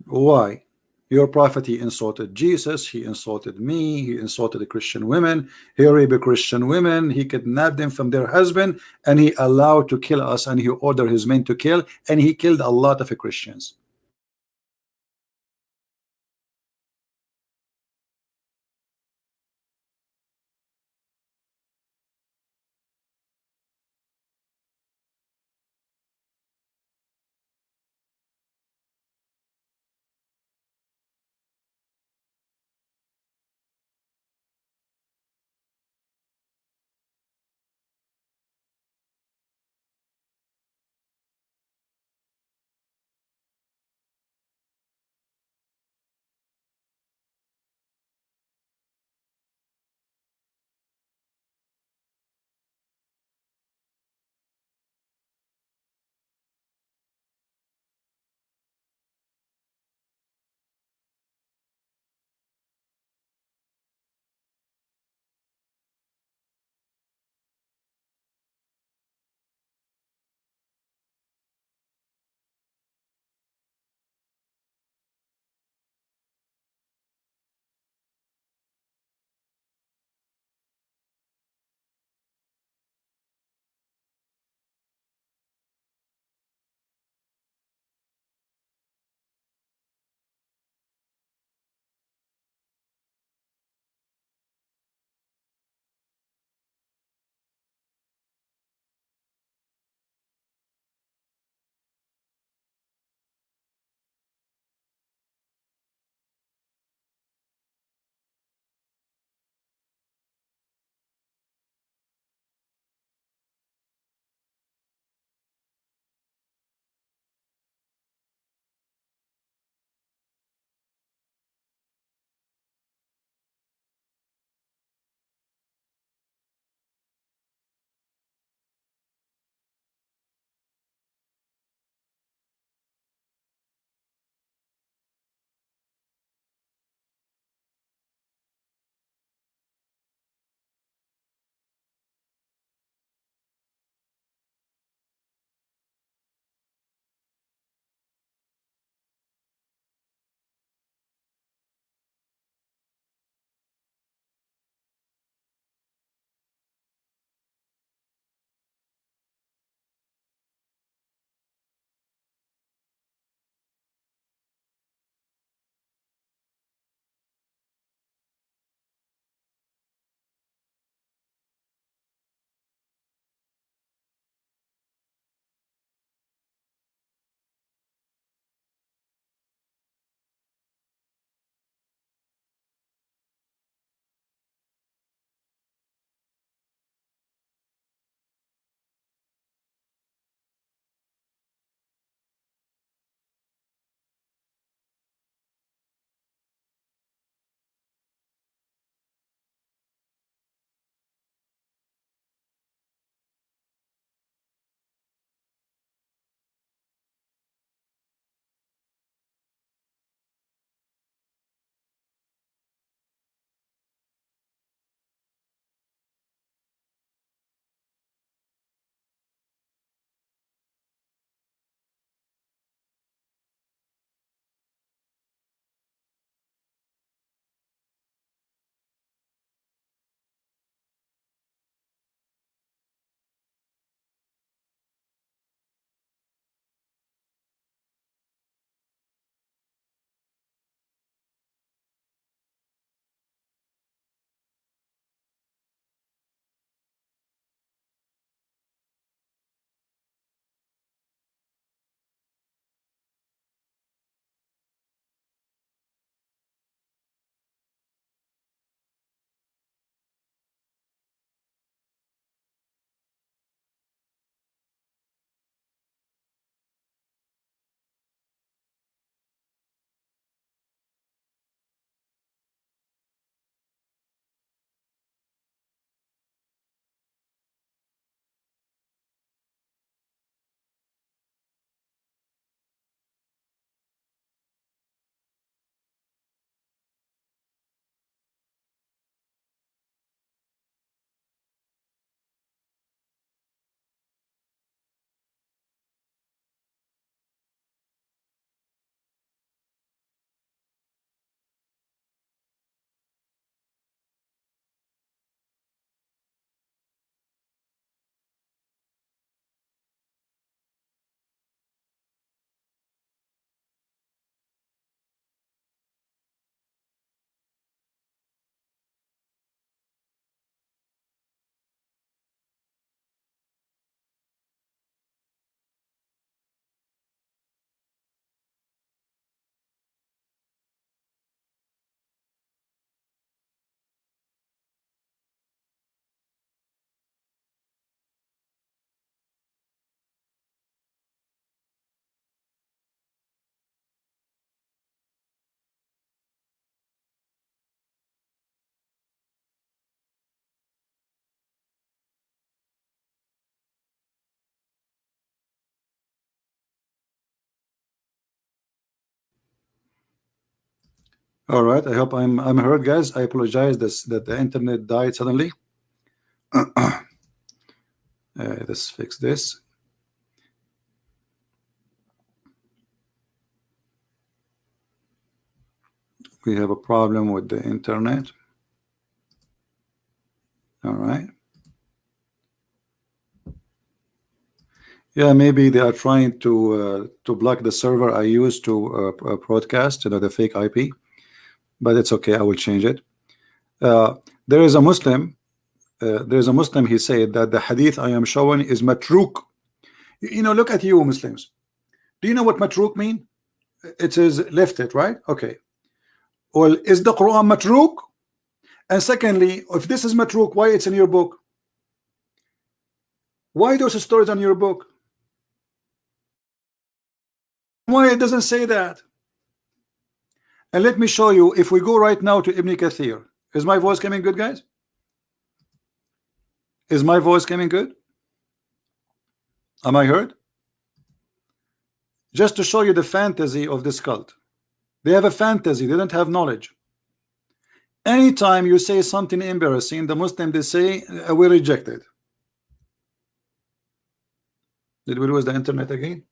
Why? Your prophet, he insulted Jesus, he insulted me, he insulted the Christian women, he raped Christian women, he kidnapped them from their husband, and he allowed to kill us, and he ordered his men to kill, and he killed a lot of Christians. All right, I hope I'm heard, guys. I apologize that the internet died suddenly. Let's fix this. We have a problem with the internet. All right. Yeah, maybe they are trying to block the server I use to broadcast, the fake IP. But it's okay. I will change it. There is a Muslim. He said that the hadith I am showing is matruk. You know, look at you Muslims. Do you know what matruk mean? It is lifted, right? Okay. Well, is the Quran matruk? And secondly, if this is matruk, why it's in your book? Why those stories on your book? Why it doesn't say that? And let me show you. If we go right now to Ibn Kathir, is my voice coming good, guys? Is my voice coming good? Am I heard? Just to show you the fantasy of this cult. They have a fantasy. They don't have knowledge. Anytime you say something embarrassing, the Muslim, they say we reject it. Did we lose the internet again?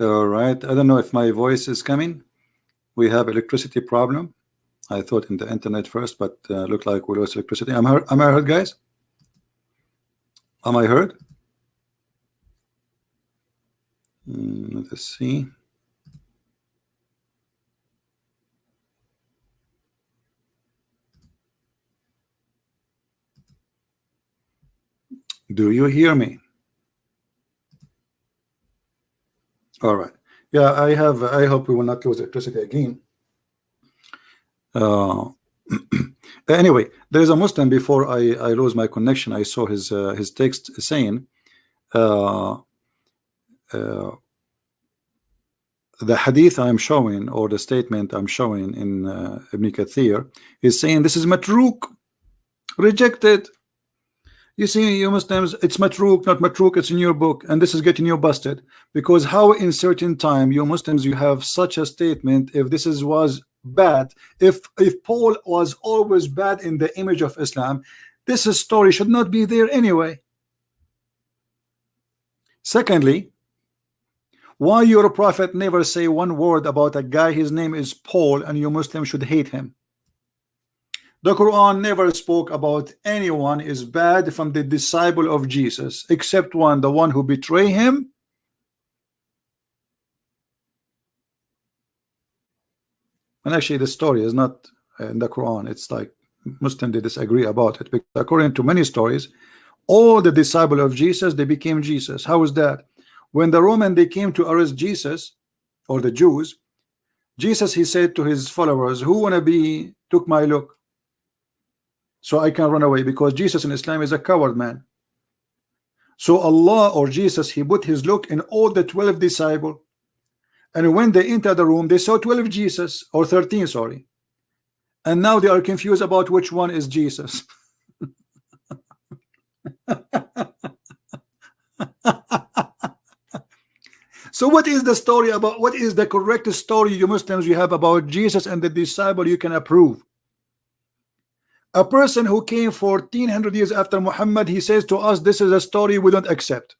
All right. I don't know if my voice is coming. We have electricity problem. I thought in the internet first, but looked like we lost electricity. Am I heard, guys? Am I heard? Let's see. Do you hear me? All right. Yeah, I hope we will not lose electricity again. Anyway, there is a Muslim. Before I lose my connection, I saw his text saying the hadith I'm showing, or the statement I'm showing in Ibn Kathir, is saying this is matruk, rejected. You see, you Muslims, it's matruk, not matruk, it's in your book, and this is getting you busted. Because how in certain time, you Muslims, you have such a statement, if this was bad, if Paul was always bad in the image of Islam, this story should not be there anyway. Secondly, why your prophet never say one word about a guy, his name is Paul, and you Muslims should hate him? The Quran never spoke about anyone is bad from the disciple of Jesus, except one, the one who betray him. And actually the story is not in the Quran. It's like Muslims, they disagree about it, because according to many stories, all the disciple of Jesus, they became Jesus. How is that? When the Roman, they came to arrest Jesus, or the Jews, Jesus, he said to his followers, who wanna be took my look so I can run away? Because Jesus in Islam is a coward man. So Allah, or Jesus, he put his look in all the 12 disciples, and when they entered the room, they saw 12 Jesus, or 13, sorry, and now they are confused about which one is Jesus. So what is the story about? What is the correct story, you Muslims, you have about Jesus and the disciple you can approve? A person who came 1400 years after Muhammad, he says to us, this is a story we don't accept.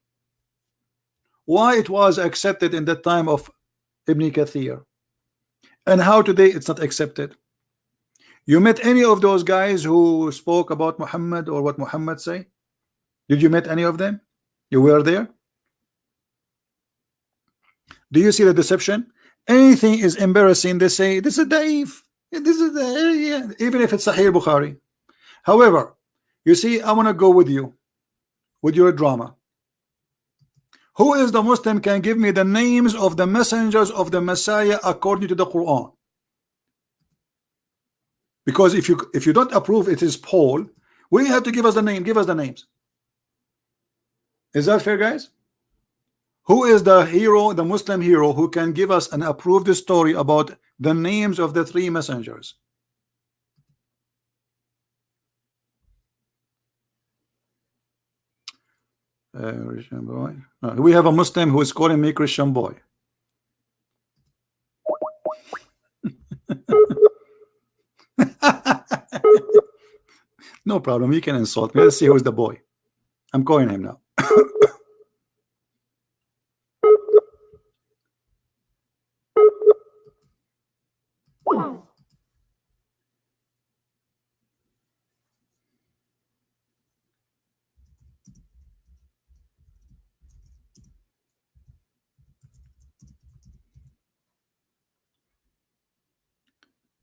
Why it was accepted in the time of Ibn Kathir, and how today it's not accepted? You met any of those guys who spoke about Muhammad or what Muhammad say? Did you met any of them? You were there? Do you see the deception? Anything is embarrassing, they say this is daif, this is yeah, even if it's Sahih Bukhari. However, you see, I want to go with you with your drama. Who is the Muslim can give me the names of the messengers of the Messiah according to the Quran? Because if you don't approve it is Paul, we have to give us the name. Give us the names. Is that fair, guys? Who is the hero, the Muslim hero, who can give us and approve the story about the names of the 3 messengers? Christian boy. We have a Muslim who is calling me Christian boy. No problem, you can insult me. Let's see who's the boy. I'm calling him now.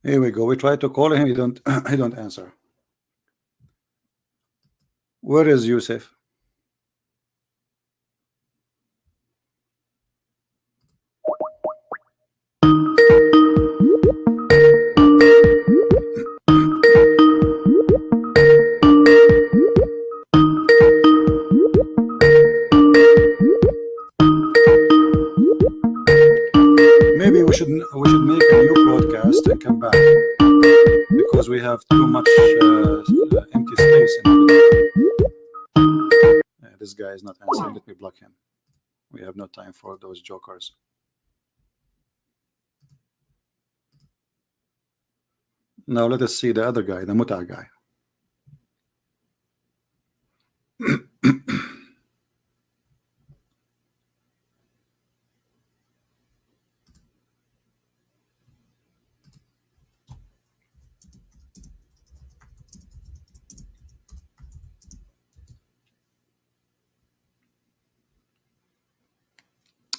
Here we go. We try to call him. He don't answer. Where is Yusuf? Maybe we should make a new broadcast and come back, because we have too much empty space in the this guy is not answering. Let me block him. We have no time for those jokers. Now let us see the other guy, the Muta guy.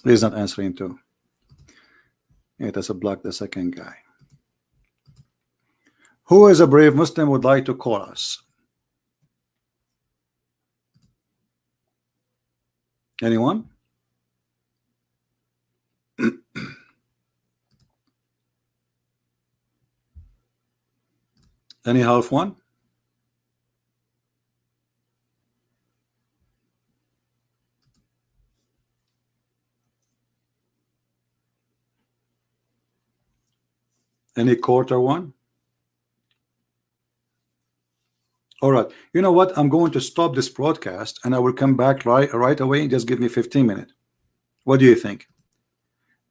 He's not answering too. It has blocked the second guy. Who is a brave Muslim would like to call us? Anyone? Any half one? Any quarter one? All right. You know what? I'm going to stop this broadcast and I will come back right away. Just give me 15 minutes. What do you think?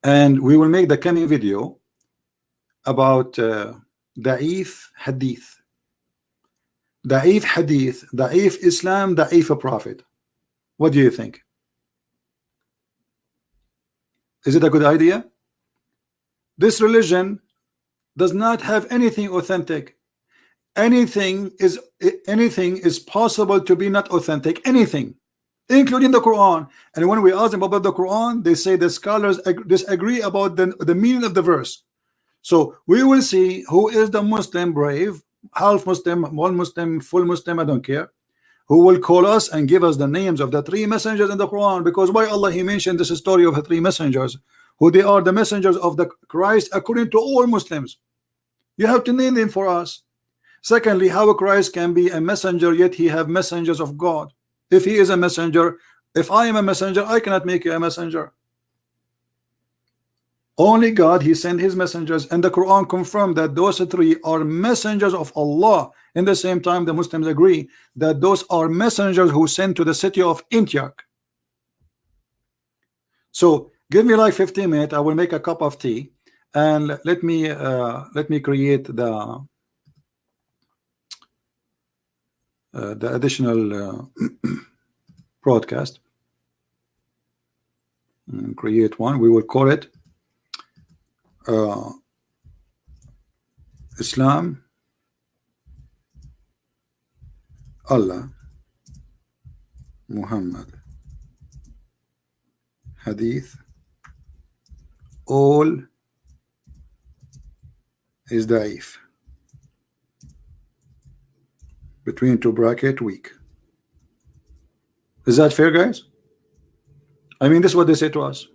And we will make the coming video about Da'if Hadith. Da'if Hadith, Da'if Islam, Da'if Prophet. What do you think? Is it a good idea? This religion does not have anything authentic. Anything is possible to be not authentic. Anything, including the Quran. And when we ask them about the Quran, they say the scholars disagree about the meaning of the verse. So we will see who is the Muslim brave, half Muslim, one Muslim, full Muslim, I don't care, who will call us and give us the names of the three messengers in the Quran. Because why Allah He mentioned this story of the three messengers, who they are the messengers of the Christ according to all Muslims. You have to name them for us. Secondly, how Christ can be a messenger yet he have messengers of God? If he is a messenger, if I am a messenger, I cannot make you a messenger. Only God, he sent his messengers, and the Quran confirmed that those three are messengers of Allah. In the same time, the Muslims agree that those are messengers who sent to the city of Antioch. So give me like 15 minutes. I will make a cup of tea and let me create the additional broadcast. And create one. We will call it Islam, Allah, Muhammad, Hadith, all is Da'if. Between two bracket weak. Is that fair, guys? I mean, this is what they say to us.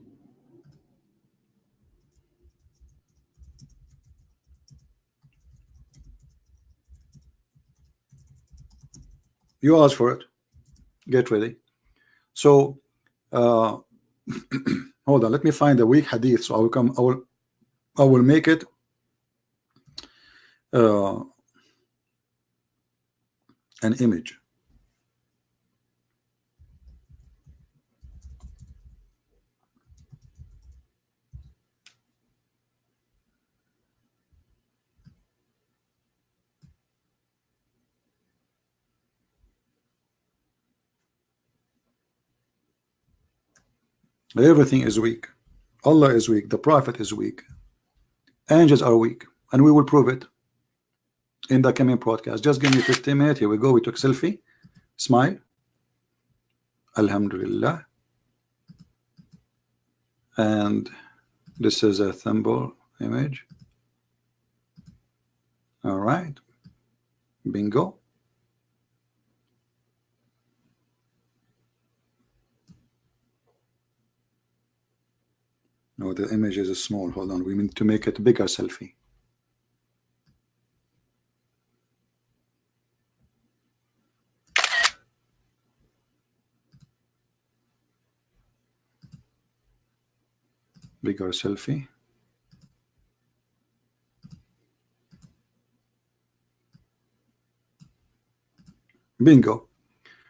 You ask for it. Get ready. So hold on, let me find the weak hadith. So I will make it an image. Everything is weak. Allah is weak. The Prophet is weak. Angels are weak, and we will prove it in the coming broadcast. Just give me 15 minutes. Here we go. We took selfie. Smile. Alhamdulillah. And this is a thumbnail image. All right. Bingo. No, the image is small. Hold on. We need to make it bigger selfie. Bigger selfie. Bingo.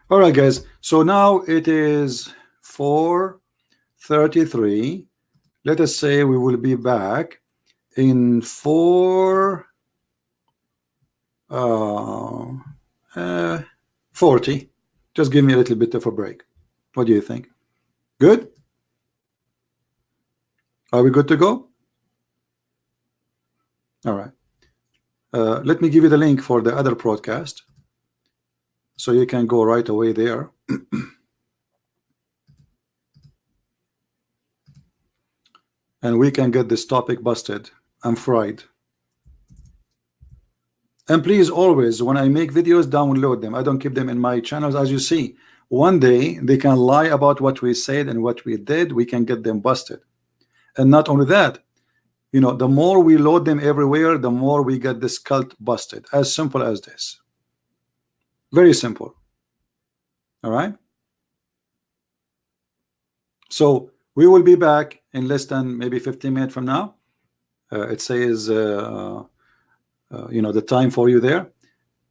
All right, guys. So now it is 4:33. Let us say we will be back in 4:40. Just give me a little bit of a break. What do you think? Good? Are we good to go? All right. Let me give you the link for the other broadcast, so you can go right away there. and we can get this topic busted. I'm fried. And please, always, when I make videos, download them. I don't keep them in my channels. As you see, one day they can lie about what we said and what we did. We can get them busted. And not only that, you know, the more we load them everywhere, the more we get this cult busted. As simple as this. Very simple. All right. So we will be back in less than maybe 15 minutes from now. It says, you know, the time for you there.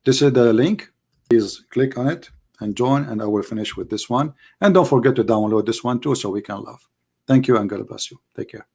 This is the link. Please click on it and join, and I will finish with this one. And don't forget to download this one too, so we can laugh. Thank you, and God bless you. Take care.